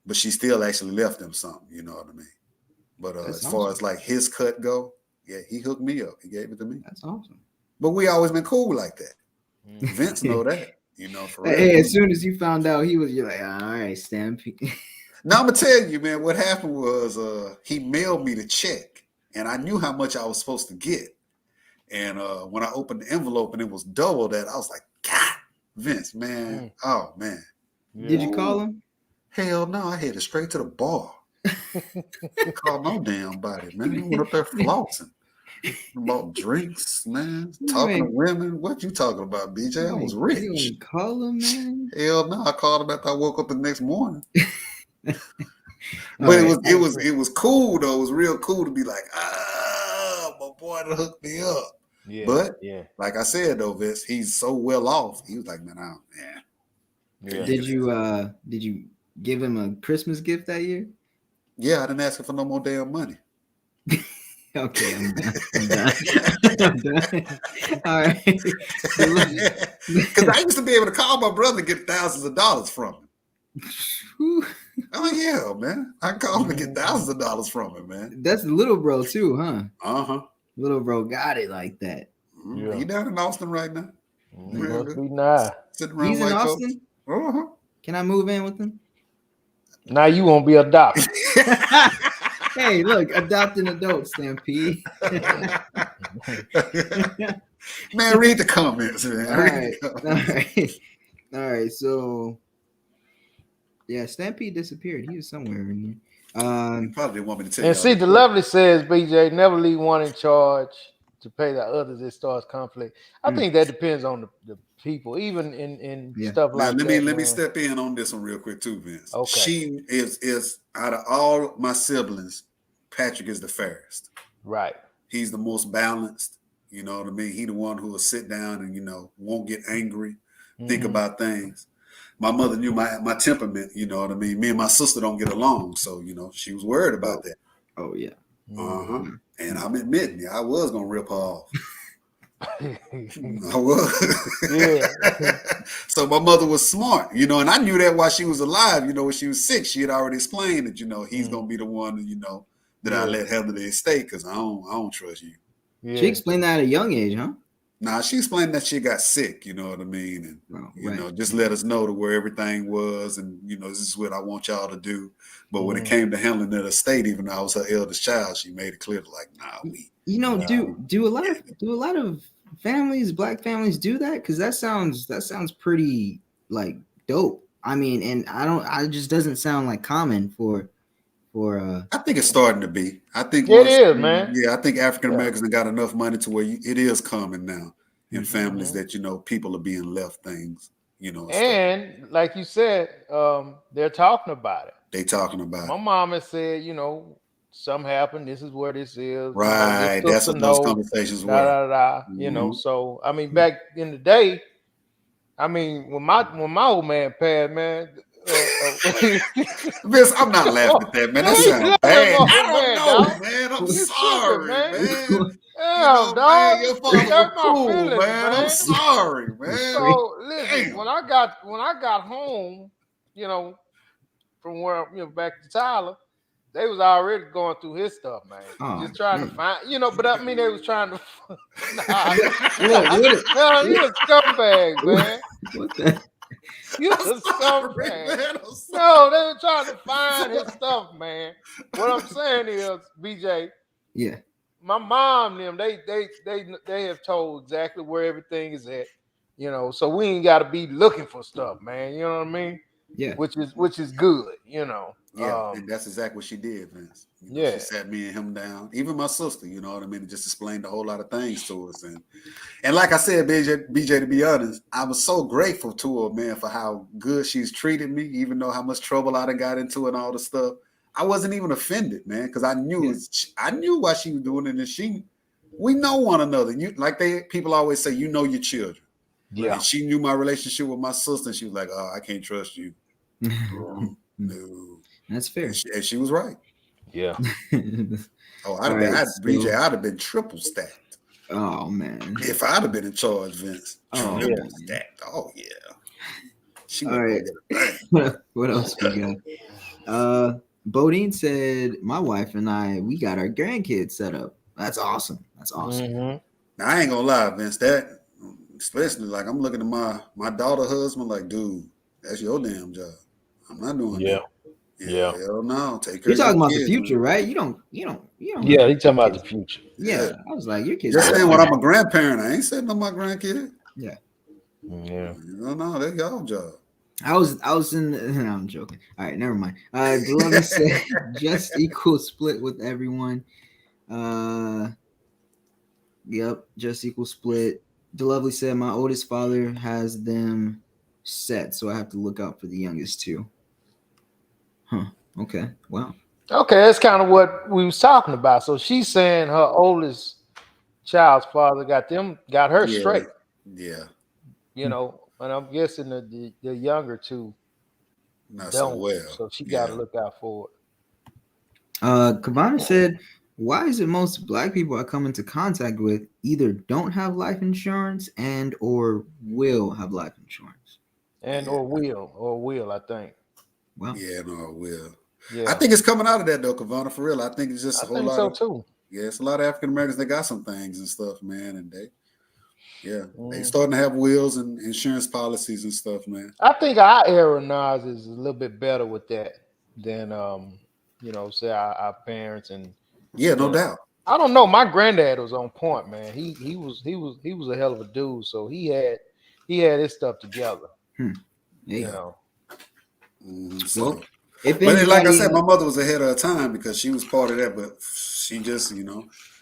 but she still actually left them something. You know what I mean? But as far awesome. as like his cut go, yeah, he hooked me up. He gave it to me. That's awesome. But we always been cool like that. Vince know that. You know, for real. Hey, as soon as you found out you're like, all right, Stampede. Now I'm gonna tell you, man, what happened was he mailed me the check, and I knew how much I was supposed to get. And when I opened the envelope and it was double that, I was like, God, Vince, man, oh man. Did you call him? Hell no, I headed straight to the bar. Called no damn body, man. I went up there flossing. About drinks, man. Talking to women. What you talking about, BJ? I was You rich. didn't call him, man. Hell no, I called him after I woke up the next morning. But All it was cool though. It was real cool to be like, my boy to hook me up. Yeah. But yeah. like I said though, Vince, he's so well off. He was like, man, Yeah. Did you give him a Christmas gift that year? yeah, I didn't ask him for no more damn money. Okay, I'm done. I'm done. All right. Because I used to be able to call my brother and get thousands of dollars from him. Oh yeah, man. I can call him and get thousands of dollars from him, man. That's little bro too, huh? Uh-huh. Little bro got it like that. Yeah. He down in Austin right now. Must be nice. Sitting around He's in white Austin. folks. Uh-huh. Can I move in with him? Now you won't be adopted. Hey, look, adopt an adult, Stampede. Man, read the comments, man. All right. All right. So, yeah, Stampede disappeared. He was somewhere in here. You probably didn't want me to tell And you. see, the lovely says, BJ, never leave one in charge to pay the others. It starts conflict. I think that depends on the people, even in stuff Now, like that. let me man. step in on this one real quick too, Vince. Okay. She is out of all my siblings, Patrick is the fairest. Right. He's the most balanced. You know what I mean? He the one who will sit down and won't get angry, think about things. My mother knew my temperament. You know what I mean? Me and my sister don't get along, so she was worried about that. Oh yeah. And I'm admitting, I was gonna rip her off. I was. Yeah. So my mother was smart, and I knew that while she was alive. When she was sick, she had already explained that he's gonna be the one that I let handle the estate because I don't trust you. Yeah. She explained that at a young age, huh? Nah, she explained that she got sick. You know what I mean, and just let us know to where everything was, and this is what I want y'all to do. But when it came to handling that estate, even though I was her eldest child, she made it clear like, nah, do a lot of families, black families, do that? Because that sounds pretty like dope. I mean, and it just doesn't sound like common for. I think it's starting to be. I think it is, man. Yeah, I think African Americans have got enough money to where it is common now in families that people are being left things. And stuff. like you said, they're talking about it. They talking about My mom has said, something happened. This is where this is. Right. That's what those conversations were. So I mean, back in the day, I mean, when my old man passed, man. Vince, I'm not laughing at that, man. That sounds bad. I don't know, man. I'm sorry, man. Yeah, dog. Man, your father was cool, feelings, man. I'm sorry, man. So listen, when I got home, from where back to Tyler, they was already going through his stuff, man. Just trying to find, but I mean, they was trying to. He was scumbag, man. What the? You was scumbag. No, they were trying to find his stuff, man. What I'm saying is, BJ, Yeah. My mom, them, they have told exactly where everything is at. You know, so we ain't got to be looking for stuff, man. You know what I mean? Yeah. Which is good. You know. Yeah, and that's exactly what she did, Vince. You know, Yeah. she sat me and him down, even my sister. You know what I mean? Just explained a whole lot of things to us, and like I said, BJ, to be honest, I was so grateful to her, man, for how good she's treated me, even though how much trouble I done got into and all the stuff. I wasn't even offended, man, because I knew I knew why she was doing it, and we know one another. You like people always say, you know your children. Yeah. And she knew my relationship with my sister, and she was like, "Oh, I can't trust you." No. That's fair. And she was right. Yeah. Oh, All right, BJ, I'd have been triple stacked. Oh man. If I'd have been in charge, Vince. Oh, Triple yeah. stacked. Oh yeah. She All wasn't right. gonna get a thing. What else we got? Bodine said, my wife and I, we got our grandkids set up. That's awesome. That's awesome. Mm-hmm. Now I ain't gonna lie, Vince. That especially like I'm looking at my daughter husband, like, dude, that's your damn job. I'm not doing that. Yeah. Hell no. Take care You're talking of your about the kids, future, man. right? You don't. Yeah, he's talking about the future. Yeah, I was like, your kids. Just are saying, grown. when I'm a grandparent, I ain't setting up my grandkid. Yeah. Yeah. No, that's y'all job. I was in. No, I'm joking. All right, never mind. Delovey said just equal split with everyone. Yep, just equal split. DeLovely said my oldest father has them set, so I have to look out for the youngest too. Huh. Okay. Wow. Okay, that's kind of what we was talking about. So she's saying her oldest child's father got her Yeah. straight. Yeah. You know, and I'm guessing the younger two Not so don't. well. So she got to look out for it. Kavana said, why is it most black people I come into contact with either don't have life insurance and or will have life insurance? Or will, I think. Well, yeah, no, will. Yeah. I think it's coming out of that though, Kavana, for real. I think it's just a I whole think lot so of too. yeah, it's a lot of African Americans that got some things and stuff, man, and they starting to have wills and insurance policies and stuff, man. I think our era now is a little bit better with that than say our parents and Yeah, no doubt. I don't know. My granddad was on point, man. He was a hell of a dude. So he had his stuff together. You know. So, well, if but like I anybody, said, my mother was ahead of her time because she was part of that. But she just,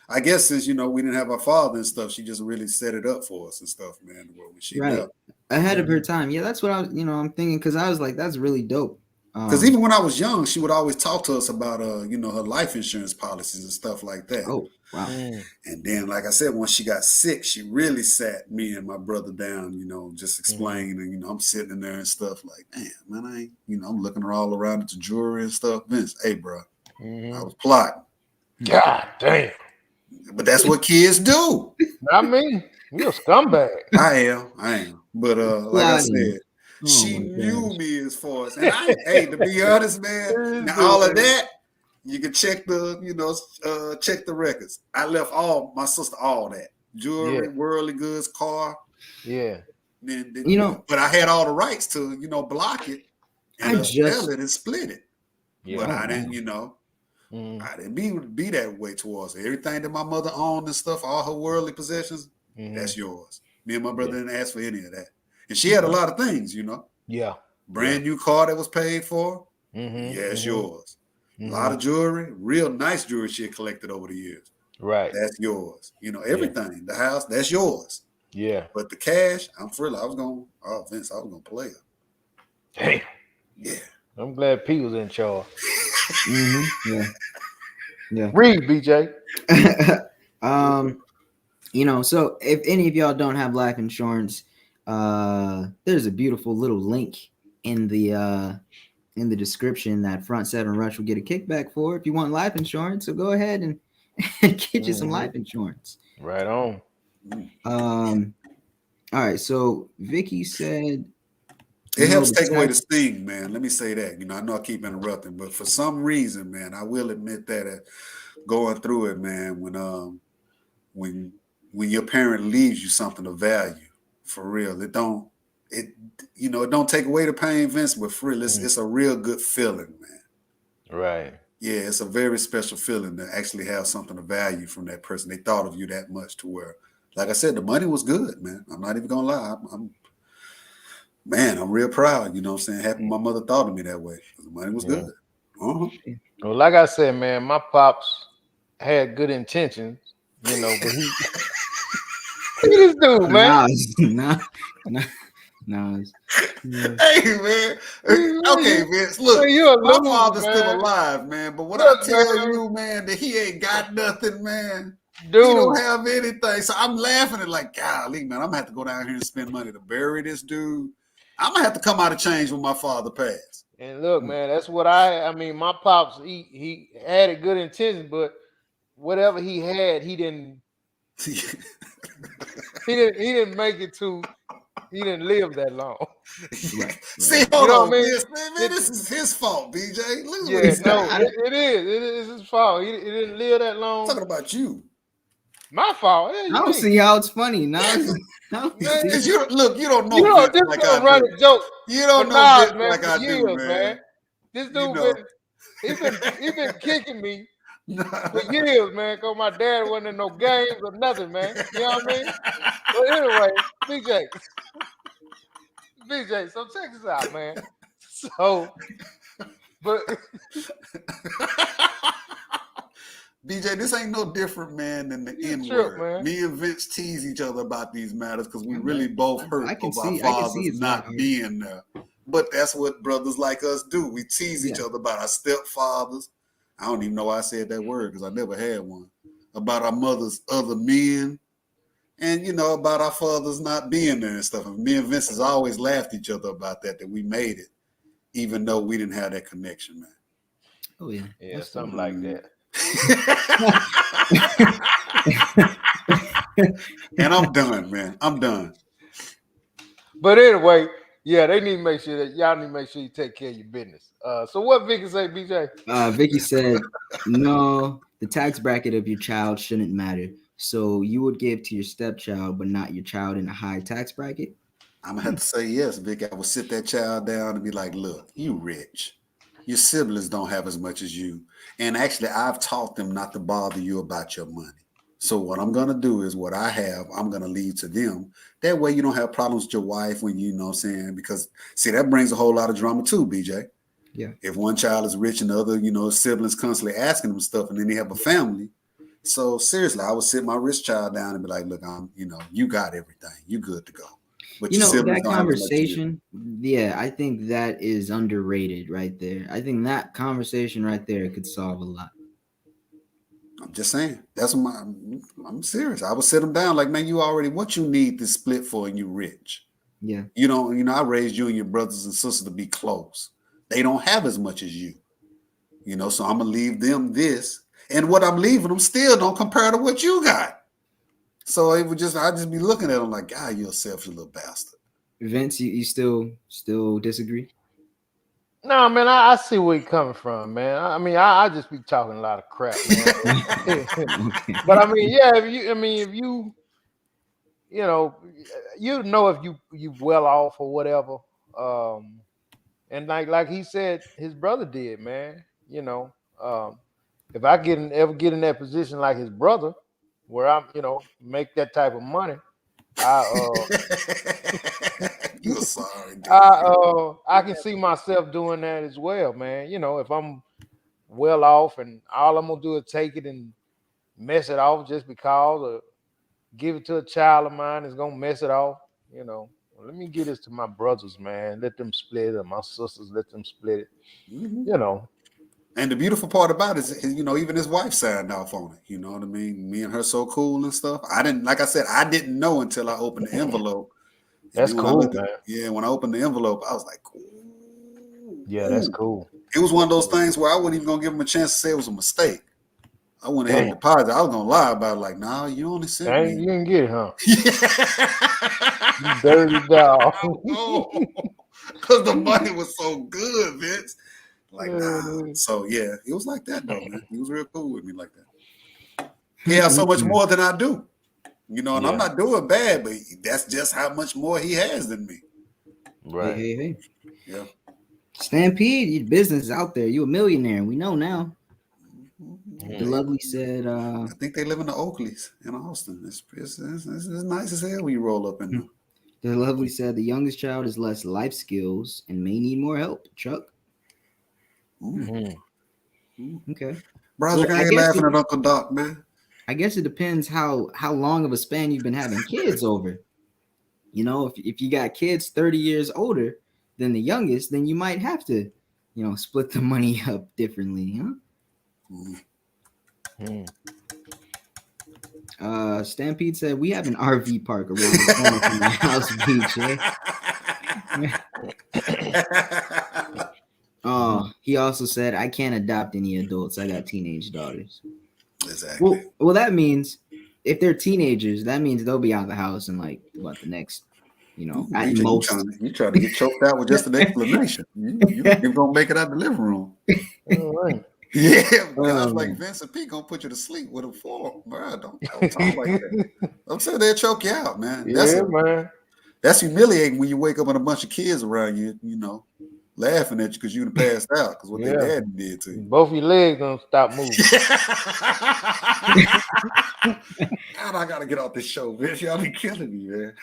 I guess since we didn't have our father and stuff, she just really set it up for us and stuff, man. When she left, ahead of her time. Yeah, that's what I'm thinking because I was like, that's really dope. Because even when I was young, she would always talk to us about her life insurance policies and stuff like that. Oh, wow. And then, like I said, once she got sick, she really sat me and my brother down, just explaining. And, I'm sitting in there and stuff like, damn, man, I ain't, I'm looking her all around at the jewelry and stuff. Vince, hey, bro, I was plotting. God damn. But that's what kids do. Not me. You're a scumbag. I am. But like I said, she knew me as far as, and to be honest, man, now all of that, you can check check the records. I left my sister all that. Jewelry, worldly goods, car. Yeah. Then, but I had all the rights to, block it and sell it and split it. Yeah. But I didn't, I didn't be that way towards it. Everything that my mother owned and stuff, all her worldly possessions, that's yours. Me and my brother didn't ask for any of that. And she had a lot of things, Yeah. Brand new car that was paid for. It's yours. A lot of jewelry, real nice jewelry she had collected over the years. Right. That's yours. Everything. The house, that's yours. Yeah. But the cash, Vince, I was going to play her. Damn. Yeah. I'm glad P was in charge. Yeah. Read, BJ. So if any of y'all don't have life insurance, there's a beautiful little link in the description that Front 7 Rush will get a kickback for if you want life insurance. So go ahead and get you some life insurance. Right on. All right. So Vicky said it helps take away the sting, man. Let me say that. I know I keep interrupting, but for some reason, man, I will admit that going through it, man, when your parent leaves you something of value, for real, it don't take away the pain, Vince, but for real, it's a real good feeling, man. Right. Yeah, it's a very special feeling to actually have something of value from that person. They thought of you that much to where, like I said, the money was good, man. I'm not even gonna lie. Man, I'm real proud. You know what I'm saying? Happy my mother thought of me that way. The money was Yeah. good. Uh-huh. Well, like I said, man, my pops had good intentions, but he look at this dude, man. Nah. Hey, man. Okay, Vince. Look, Man, you a my loser, father's still man. alive, man. But when I Look, tell man. you, man, that he ain't got nothing, man. He Dude, don't have anything. So I'm laughing at like, golly, man, I'm gonna have to go down here and spend money to bury this dude. I'm gonna have to come out of change when my father passed. and look, man, that's what I mean, my pops, he had a good intentions, but whatever he had, he didn't make it to. He didn't live that long. See, You hold know on, what I mean? man, this is his fault, BJ. Look at what Yeah, he's no, saying. it is. It is his fault. He didn't live that I'm long. talking about you. My fault. Yeah, I you don't mean? see how it's funny. Now, Man, Because you don't know you know, Vince this like been I a do. running joke You for don't know Nas, Vince man, like for I do, years, man. man. This You dude know. he been kicking me for years, man, because my dad wasn't in no games or nothing, man. You know what I mean? But anyway, BJ, so check this out, man. So, but BJ, this ain't no different, man, than the you N trip, word. man. Me and Vince tease each other about these matters because we really both hurt I can over our see fathers it's not not being there. But that's what brothers like us do. We tease each Yeah. other about our stepfathers. I don't even know why I said that word because I never had one. About our mother's other men. And, about our fathers not being there and stuff. And me and Vince has always laughed at each other about that we made it, even though we didn't have that connection, man. Oh yeah. Yeah, That's something cool. like that. And I'm done, man. I'm done. But anyway, yeah, they need to make sure that y'all need to make sure you take care of your business. So what Vicky say, BJ? Vicky said, no, the tax bracket of your child shouldn't matter. So you would give to your stepchild, but not your child in a high tax bracket? I'm gonna have to say yes, Vic. I would sit that child down and be like, look, you rich. Your siblings don't have as much as you. And actually, I've taught them not to bother you about your money. So what I'm gonna do is what I have, I'm gonna leave to them. That way you don't have problems with your wife when you know what I'm saying, because see, that brings a whole lot of drama too, BJ. Yeah. If one child is rich and the other, siblings constantly asking them stuff and then they have a family. So seriously, I would sit my rich child down and be like, look, you got everything. You good to go. But your siblings That don't have as much as you. conversation, yeah, I think that is underrated right there. I think that conversation right there could solve a lot. I'm just saying. I'm serious. I would sit them down like, man, what you need to split for and you rich. Yeah. I raised you and your brothers and sisters to be close. They don't have as much as you. So I'm gonna leave them this. And what I'm leaving them still don't compare to what you got. So I'd just be looking at them like, God, you're a selfish little bastard. Vince, you still disagree? No, man, I see where you're coming from, man. I mean, I just be talking a lot of crap, man. Okay. But I mean, yeah, if you if you well off or whatever, and like he said, his brother did, man. If I ever get in that position like his brother, where I'm, make that type of money, You're sorry, dude. I can see myself doing that as well, man. If I'm well off and all I'm gonna do is take it and mess it off just because, or give it to a child of mine is gonna mess it off. Let me give this to my brothers, man. Let them split it, or my sisters, let them split it. Mm-hmm. And the beautiful part about it is, even his wife signed off on it. You know what I mean? Me and her so cool and stuff. I didn't know until I opened the envelope. That's cool, man. When I opened the envelope, I was like, ooh, yeah, that's cool. It was one of those things where I wasn't even gonna give him a chance to say it was a mistake. I went ahead and deposited. I was gonna lie about it, like, nah, you only sent me. You didn't get it, huh? You dirty dog. Because the money was so good, Vince. Like, nah. So yeah, it was like that though, man. He was real cool with me like that. He has so much more than I do. And I'm not doing bad, but that's just how much more he has than me. Right. Hey. Yeah. Stampede, your business is out there. You a millionaire. We know now. The Lovely said, I think they live in the Oakleys in Austin. It's nice as hell when you roll up in them. The Lovely said the youngest child has less life skills and may need more help. Chuck. Mhm. Okay. Broderick, Well, I I ain't guess laughing it- at Uncle Doc, man. I guess it depends how long of a span you've been having kids over. You know, if you got kids 30 years older than the youngest, then you might have to, split the money up differently, huh? Mhm. Stampede said we have an RV park around the corner from my house, BJ. Oh, he also said I can't adopt any adults. I got teenage daughters. Exactly. Well, that means if they're teenagers, that means they'll be out of the house in like what the next, at BJ, most. you trying to get choked out with just an explanation. You're gonna make it out the living room. All right. Yeah, guys like Vincent P gonna put you to sleep with a fork, bro. Don't talk like that. I'm saying they'll choke you out, man. Man. That's humiliating when you wake up with a bunch of kids around you, laughing at you because you done passed out because what their dad did to you. Both your legs gonna stop moving. God, I gotta get off this show, bitch. Y'all be killing me, man.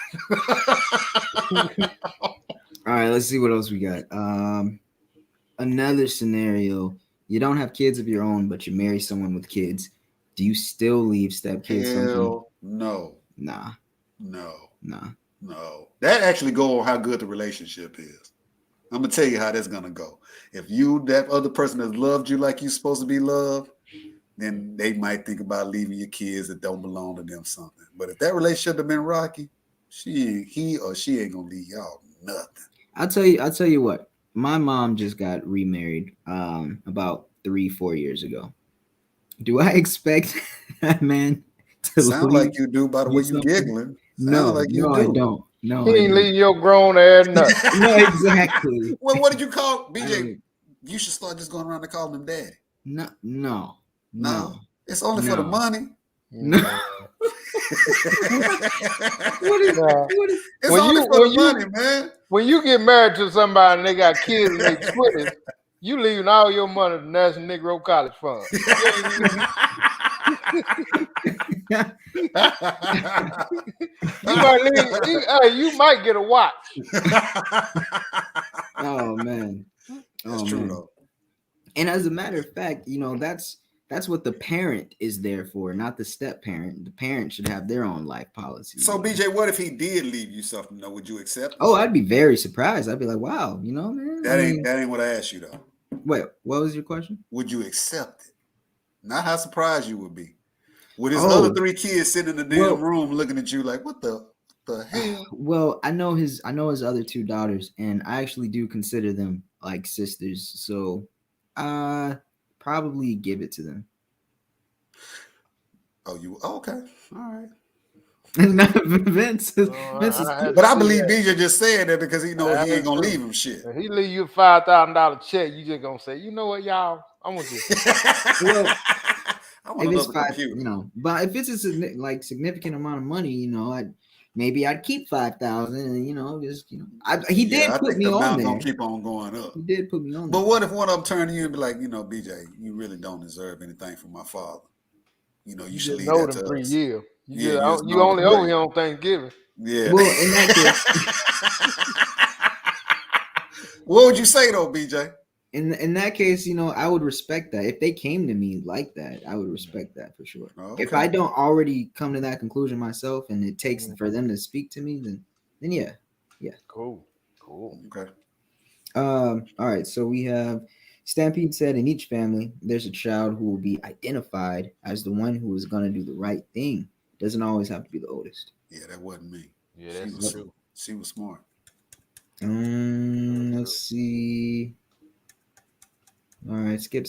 All right, let's see what else we got. Another scenario: you don't have kids of your own, but you marry someone with kids. Do you still leave stepkids? Hell no. Nah. That actually go on how good the relationship is. I'm gonna tell you how that's gonna go. If that other person has loved you like you're supposed to be loved, then they might think about leaving your kids that don't belong to them something. But if that relationship has been rocky, he or she ain't gonna leave y'all nothing. I'll tell you what. My mom just got remarried about 3-4 years ago. Do I expect that man to sound leave like you do by the way you giggling? No, like you no, do. I don't. No, He ain't leaving your grown ass nothing. No, exactly. Well, what did you call BJ? You should start just going around and calling him daddy. No. It's only for the money. No. It's only for the money, man. When you get married to somebody and they got kids and they 20s, you leaving all your money to the National Negro College Fund. You might get a watch. Oh man. That's true though. And as a matter of fact, that's what the parent is there for, not the step parent. The parent should have their own life policy. So BJ, what if he did leave you something though? Would you accept it? Oh, I'd be very surprised. I'd be like, wow, man. That ain't what I asked you though. Wait, what was your question? Would you accept it? Not how surprised you would be. With his other 3 kids sitting in the damn room looking at you like, what the hell? Well, I know his other 2 daughters, and I actually do consider them like sisters. So probably give it to them. Oh, okay. All right. Vince is but I believe BJ just said that because he knows he ain't gonna leave him shit. If he leave you a $5,000 check, you just gonna say, you know what, y'all, I'm gonna just well, I want if it's another computer. But if it's a significant amount of money, I'd keep 5,000, and he did put me on there. Gonna keep on going up. He did put me on. But what if one of them turned to you and be like, BJ, you really don't deserve anything from my father. You should leave that to 3 us. years. You You only owe him on Thanksgiving. Yeah. Well, in that case, what would you say though, BJ? In that case, I would respect that. If they came to me like that, I would respect that for sure. Okay. If I don't already come to that conclusion myself, and it takes for them to speak to me, then yeah. Cool. Okay. All right. So we have Stampede said in each family, there's a child who will be identified as the one who is going to do the right thing. Doesn't always have to be the oldest. Yeah, that wasn't me. Yeah, that's true. She was smart. Let's see. All right, skip.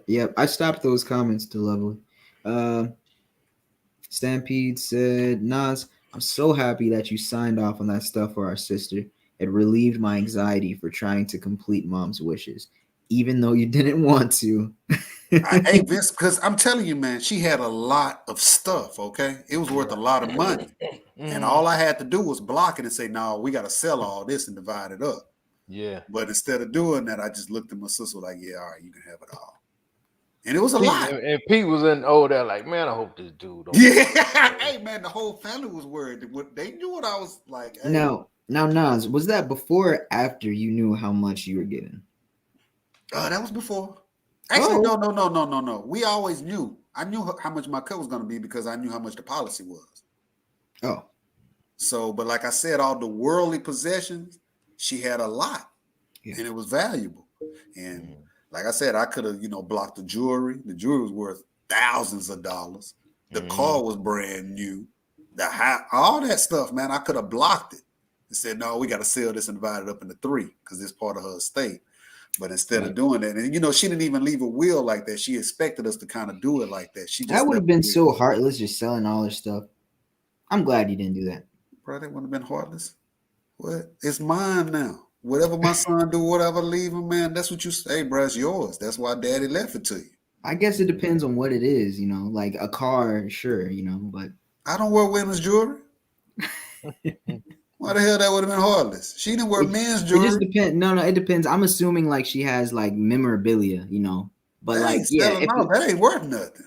Yep, I stopped those comments to Lovely. Stampede said, Nas, I'm so happy that you signed off on that stuff for our sister. It relieved my anxiety for trying to complete mom's wishes, even though you didn't want to. Hey, Vince, because I'm telling you, man, she had a lot of stuff, okay? It was worth a lot of money. And all I had to do was block it and say, no, we got to sell all this and divide it up. Yeah. But instead of doing that, I just looked at my sister like, yeah, all right, you can have it all. And it was a Pete, lot. and Pete was in over there like, man, I hope this dude don't. Yeah. Hey, man, the whole family was worried. They knew what I was like. Hey. Now, Nas, was that before or after you knew how much you were getting? That was before. Actually, Oh. no. We always knew. I knew how much my cut was going to be because I knew how much the policy was. Oh. So, but like I said, all the worldly possessions, she had a lot, and it was valuable. And like I said, I could have, blocked the jewelry. The jewelry was worth thousands of dollars. The car was brand new. The house, all that stuff, man, I could have blocked it and said, no, we got to sell this and divide it up into 3 because it's part of her estate. But instead of doing that, and she didn't even leave a will like that. She expected us to kind of do it like that. She just That would have left been the will. so heartless, just selling all her stuff. I'm glad you didn't do that. Bro, that wouldn't have been heartless. What? It's mine now. Whatever my son do, whatever leave him, man, that's what you say, bro. It's yours. That's why daddy left it to you. I guess it depends on what it is, like a car, sure, but I don't wear women's jewelry. Why the hell that would have been heartless? She didn't wear men's it jewelry. just depends. No, it depends. I'm assuming like she has like memorabilia, but That like ain't yeah, selling out. That ain't worth nothing.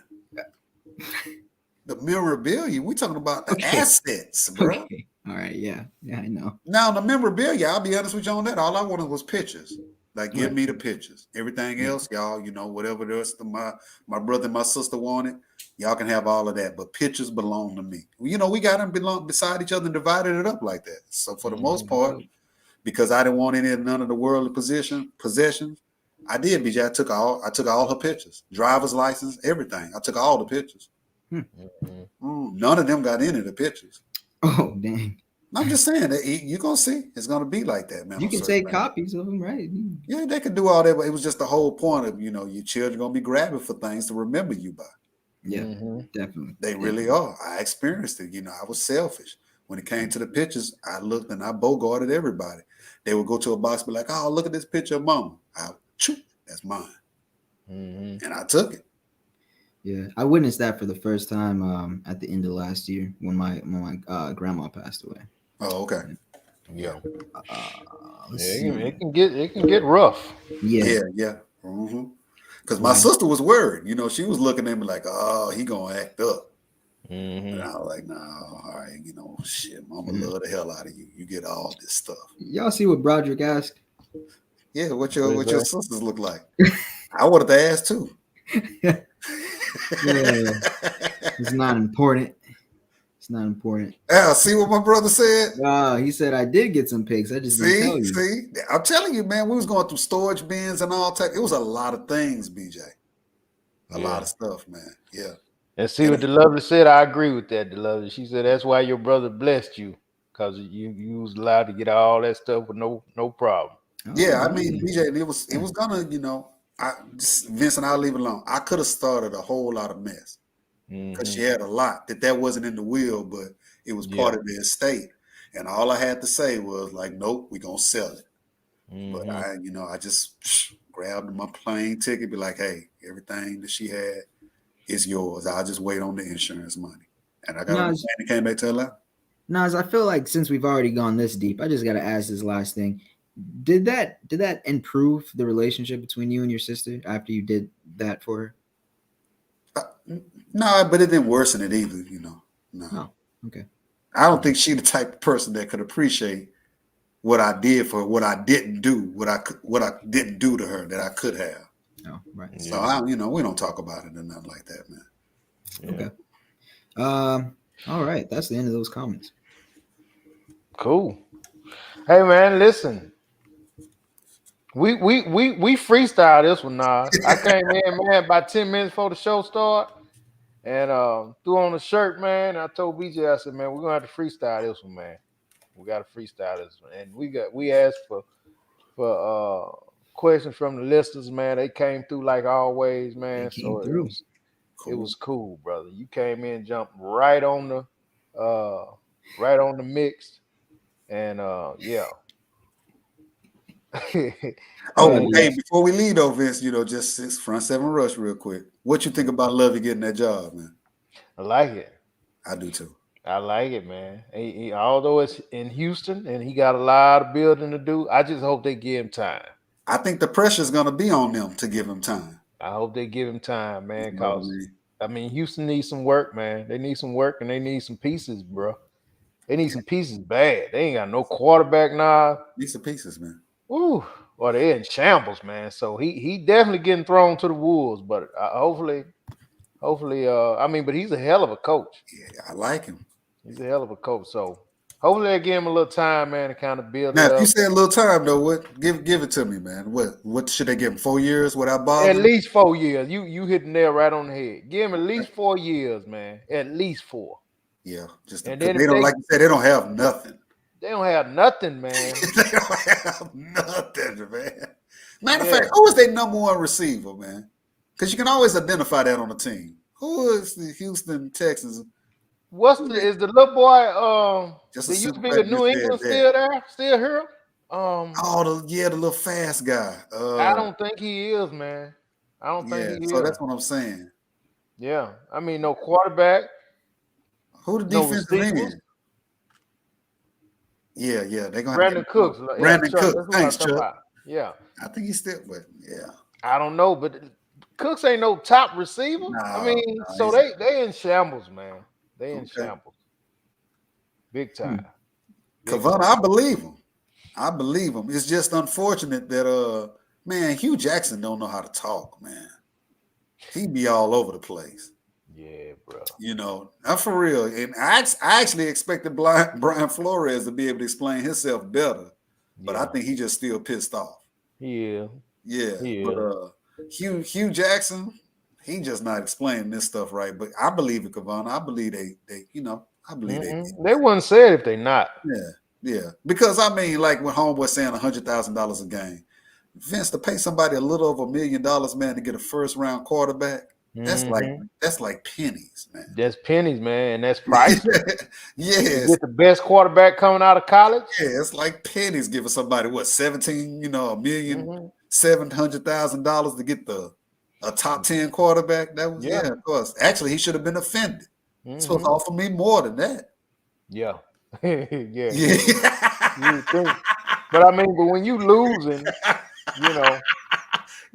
The memorabilia, we talking about the assets, bro. Okay. All right, yeah, I know. Now the memorabilia, I'll be honest with you on that. All I wanted was pictures. Like, give me the pictures. Everything else, y'all, whatever the rest of my brother and my sister wanted, y'all can have all of that. But pictures belong to me. We got them belong beside each other and divided it up like that. So for the most part, because I didn't want none of the worldly possessions, I did, BJ. I took all her pictures, driver's license, everything. I took all the pictures. None of them got any of the pictures. Oh, dang. I'm just saying that you're gonna see it's gonna be like that, man. You can take copies of them, right? Yeah, they can do all that, but it was just the whole point of your children gonna be grabbing for things to remember you by. Yeah, definitely. They really are. I experienced it. I was selfish. When it came to the pictures, I looked and I bogarted everybody. They would go to a box, be like, "Oh, look at this picture of mom." That's mine, and I took it. Yeah, I witnessed that for the first time at the end of last year when my grandma passed away. Oh, okay. Yeah. It can get rough. Yeah. Because my sister was worried. She was looking at me like, "Oh, he gonna act up." And I was like, "No, all right, shit, mama love the hell out of you. You get all this stuff." Y'all see what Broderick asked? Yeah, what your sisters look like? I would have asked too. Yeah. It's not important. It's not important. See what my brother said? He said I did get some pics. I just didn't tell you. See, I'm telling you, man, we was going through storage bins and all type. It was a lot of things, BJ. A lot of stuff, man. Yeah. And see what the lovely said. I agree with that. The lovely. She said that's why your brother blessed you, because you was allowed to get all that stuff with no problem. Yeah, I mean, BJ, it was gonna, Vincent, I'll leave it alone. I could have started a whole lot of mess because she had a lot that wasn't in the will, but it was part of the estate. And all I had to say was like, nope, we're gonna sell it. But I just grabbed my plane ticket, be like, hey, everything that she had is yours. I'll just wait on the insurance money. And I got on the plane and came back to Atlanta. Nas, I feel like since we've already gone this deep, I just gotta ask this last thing. Did that improve the relationship between you and your sister after you did that for her? No, but it didn't worsen it either, No. Oh, okay. I don't think she's the type of person that could appreciate what I did for her, what I didn't do, what I didn't do to her that I could have. Oh, right. So we don't talk about it or nothing like that, man. Okay. All right. That's the end of those comments. Cool. Hey man, listen. We freestyle this one, Nas. I came in, man, about 10 minutes before the show start, and threw on the shirt, man. I told BJ, I said, man, we're gonna have to freestyle this one, man. We got to freestyle this one, and we asked for questions from the listeners, man. They came through like always, man. So it was cool, brother. You came in, jumped right on the mix, and yeah. Hey, before we leave though, Vince, just since front seven rush real quick. What you think about Lovey getting that job, man? I like it. I do too. I like it, man. Although it's in Houston and he got a lot of building to do, I just hope they give him time. I think the pressure's going to be on them to give him time. I hope they give him time, man. You know what I Cause mean? I mean, Houston needs some work, man. They need some work and they need some pieces, bro. They need some pieces bad. They ain't got no quarterback now. Piece of pieces, man. Ooh, or they're in shambles, man. So he definitely getting thrown to the wolves. But hopefully, I mean, but he's a hell of a coach. Yeah, I like him. He's a hell of a coach. So hopefully they give him a little time, man, to kind of build Now, it if you up. say a little time though, what give it to me, man. What should they give him? 4 years without At bothering? least 4 years. You hit the nail right on the head. Give him at least 4 years, man. At least 4. Yeah, just And because then they if don't, like you said, they don't have nothing. they don't have nothing, man. They don't have nothing, man. Matter of Yeah. fact, who is their number one receiver, man? Because you can always identify that on the team. Who is the Houston Texans? Is the little boy Just a that used to simple be fact with you New said England that. still there? Still here? The little fast guy. I don't think he is, man. I don't think Yeah, he so is. that's what I'm saying. Yeah. I mean, no quarterback, Who the no defensive receivers. end? Yeah, they're gonna Brandon have to Cooks. get Yeah, Brandon Chuck, Cook. that's what I'm Thanks, talking Chuck. about. Yeah. I think he's still, but yeah. I don't know, but Cooks ain't no top receiver. I No, mean, no, so he's- they in shambles, man. They in Okay. shambles. Big time. Big Kavana, time. I believe him. I believe him. It's just unfortunate that man, Hugh Jackson don't know how to talk, man. He be all over the place. Yeah, bro. You know, I'm for real. And I actually expected Brian Flores to be able to explain himself better, but I Yeah. think he just still pissed off. Yeah. Yeah, Yeah. but Hugh Jackson, he just not explaining this stuff right. But I believe it, Kavana. I believe they I believe they did. They wouldn't say it if they not. Yeah. Because I mean, like when Homeboy saying $100,000 a game, Vince, to pay somebody a little over $1 million, man, to get a first round quarterback, that's like pennies, man. That's pennies, man, and that's priceless. Yes. Get the best quarterback coming out of college. Yeah, it's like pennies giving somebody what $1,700,000 to get a top 10 quarterback. That was of course. Actually, he should have been offended. Supposed to offer me more than that. Yeah. Yeah. You think. But I mean, but when you losing, you know.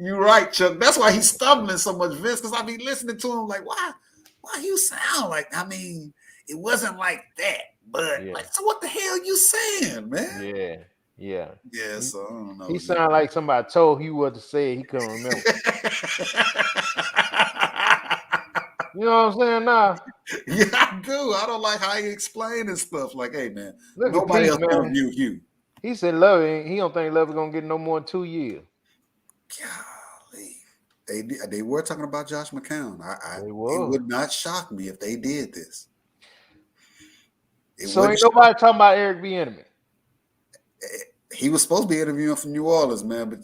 You're right, Chuck. That's why he's stumbling so much, Vince, because I be listening to him like, why you sound like, I mean, it wasn't like that. But like, so what the hell you saying, man? Yeah. Yeah, so I don't know. He sounded like somebody told you what to say. He couldn't remember. You know what I'm saying now? Yeah, I do. I don't like how he explaining stuff. Like, hey, man, Look nobody at else Pete, man. interviewed you. He said Love, he don't think Love is going to get no more than 2 years. Golly. They were talking about Josh McCown. It would not shock me if they did this. So ain't nobody talking about Eric Bieniemy. He was supposed to be interviewing from New Orleans, man. But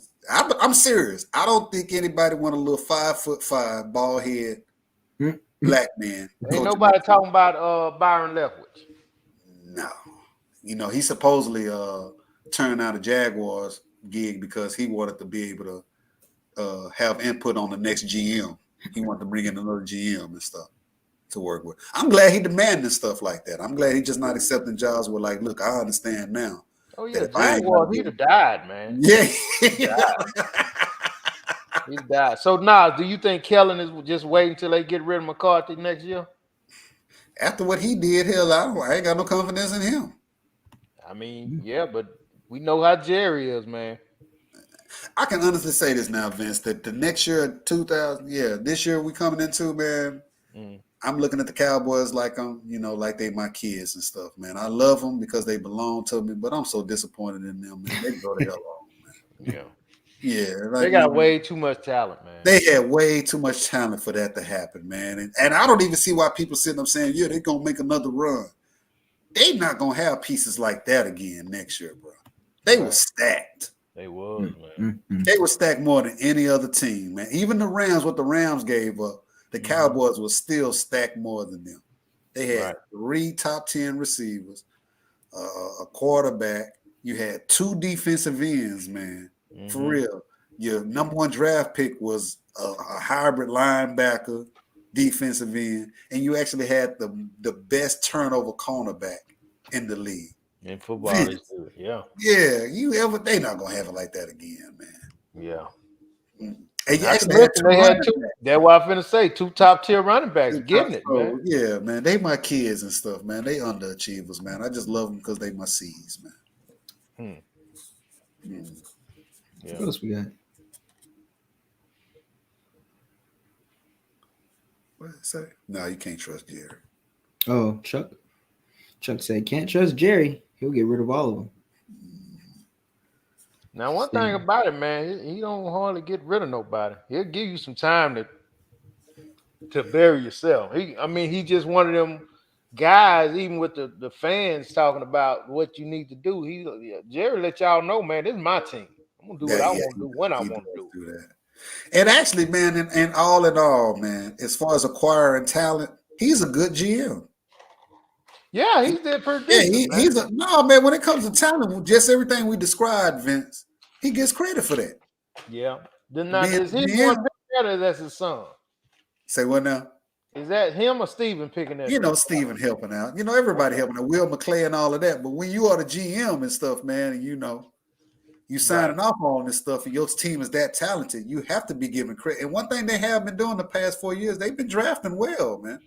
I'm serious. I don't think anybody want a little 5'5" bald head black man. Ain't nobody talking about Byron Leftwich. No. You know, he supposedly turned out a Jaguars gig because he wanted to be able to have input on the next GM. He wanted to bring in another GM and stuff to work with. I'm glad he demanded stuff like that. I'm glad he just not accepting jobs with like, look, I understand now. Oh yeah, Jaguars, he'd have died, man. Yeah. He died. So now, do you think Kellen is just waiting until they get rid of McCarthy next year? After what he did, hell, I ain't got no confidence in him. I mean, yeah, but we know how Jerry is, man. I can honestly say this now, Vince, that the next year, this year we coming into, man, I'm looking at the Cowboys like like they my kids and stuff, man. I love them because they belong to me, but I'm so disappointed in them, man. They go to hell on, man. Yeah. Like, they got way too much talent, man. They had way too much talent for that to happen, man. And I don't even see why people sitting up saying, they're going to make another run. They not going to have pieces like that again next year, bro. They were stacked. They was, man. They were stacked more than any other team, man. Even the Rams, what the Rams gave up, the Cowboys were still stacked more than them. They had 3 top 10 receivers, a quarterback. You had 2 defensive ends, man. For real. Your number 1 draft pick was a hybrid linebacker defensive end, and you actually had the best turnover cornerback in the league. In football, Vince. they do it. Yeah. Yeah, they not gonna have it like that again, man. Yeah. And you Not to actually had mention two they had running two. backs. That's what I'm finna say. 2 top-tier running backs getting it, So, man. yeah, man, they my kids and stuff, man. They underachievers, man. I just love them because they my C's, man. Yeah. What else we got? What did it say? No, you can't trust Jerry. Oh, Chuck said, can't trust Jerry. He'll get rid of all of them. Now, one thing about it, man, he don't hardly get rid of nobody. He'll give you some time to bury yourself. He just one of them guys, even with the fans talking about what you need to do. Jerry let y'all know, man, this is my team. I'm gonna do what I want to do when I want to do that. And actually, man, and all in all, man, as far as acquiring talent, he's a good GM. Yeah, he's there pretty Yeah, decent, man. When it comes to talent, just everything we described, Vince, he gets credit for that. Yeah. Is he one better? That's his son. Say what now? Is that him or Steven picking that? Steven helping out. Everybody helping out. Will McClay and all of that. But when you are the GM and stuff, man, and you signing off on this stuff, and your team is that talented, you have to be giving credit. And one thing they have been doing the past 4 years, they've been drafting well, man.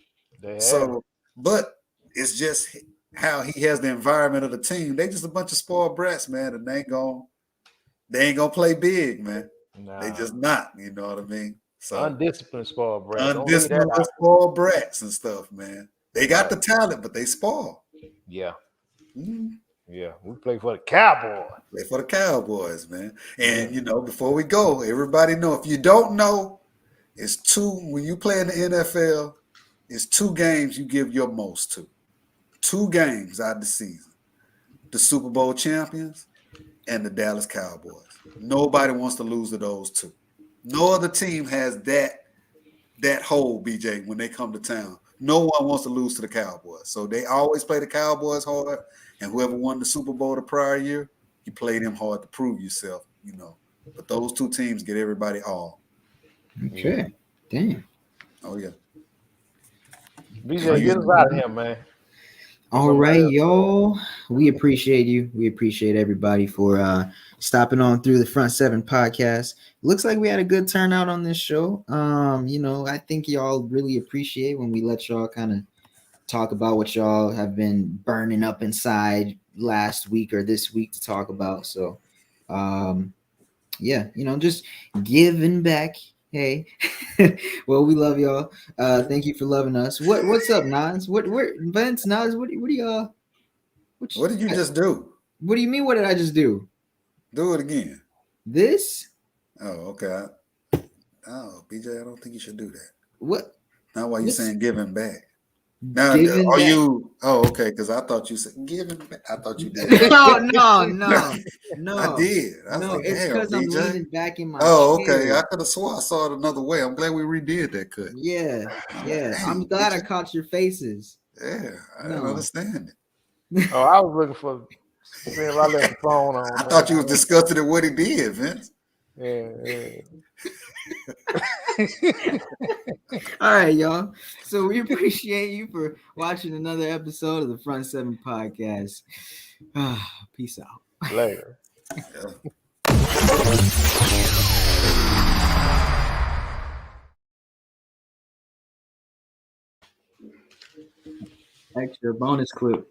So, but it's just how he has the environment of the team. They just a bunch of spoiled brats, man, and they ain't gonna play big, man. Nah. They just not, you know what I mean? So undisciplined spoiled brats. Undisciplined spoiled brats and stuff, man. They got the talent, but they spoil. Yeah. Mm-hmm. Yeah, we play for the Cowboys. Play for the Cowboys, man. And before we go, everybody know, if you don't know, it's 2 when you play in the NFL, it's 2 games you give your most to. 2 games out of the season. The Super Bowl champions and the Dallas Cowboys. Nobody wants to lose to those 2. No other team has that hold, BJ, when they come to town. No one wants to lose to the Cowboys. So they always play the Cowboys hard, and whoever won the Super Bowl the prior year, you played them hard to prove yourself, But those 2 teams get everybody all. Okay. Damn. Oh, yeah. BJ, get us out of here, man. All right, y'all. We appreciate you. We appreciate everybody for stopping on through the Front 7 podcast. Looks like we had a good turnout on this show. I think y'all really appreciate when we let y'all kind of talk about what y'all have been burning up inside last week or this week to talk about. So, just giving back. Hey, well, we love y'all. Thank you for loving us. What's up, Nas? Vince, Nas? What do y'all? What did you just do? What do you mean? What did I just do? Do it again. This? Oh, okay. BJ, I don't think you should do that. What? Not while you're saying giving back. Now, you? Oh, okay. Because I thought you said giving back. I thought you did. No. I did. It's because I'm leaning back in my okay. chair. I could have swore I saw it another way. I'm glad we redid that cut. Yeah. I'm glad I caught your faces. Yeah, I didn't understand it. Oh, I was looking for. See if I left the phone on. I thought you was disgusted at what he did, Vince. Yeah. All right, y'all. So we appreciate you for watching another episode of the Front 7 podcast. Peace out. Later. Extra bonus clip.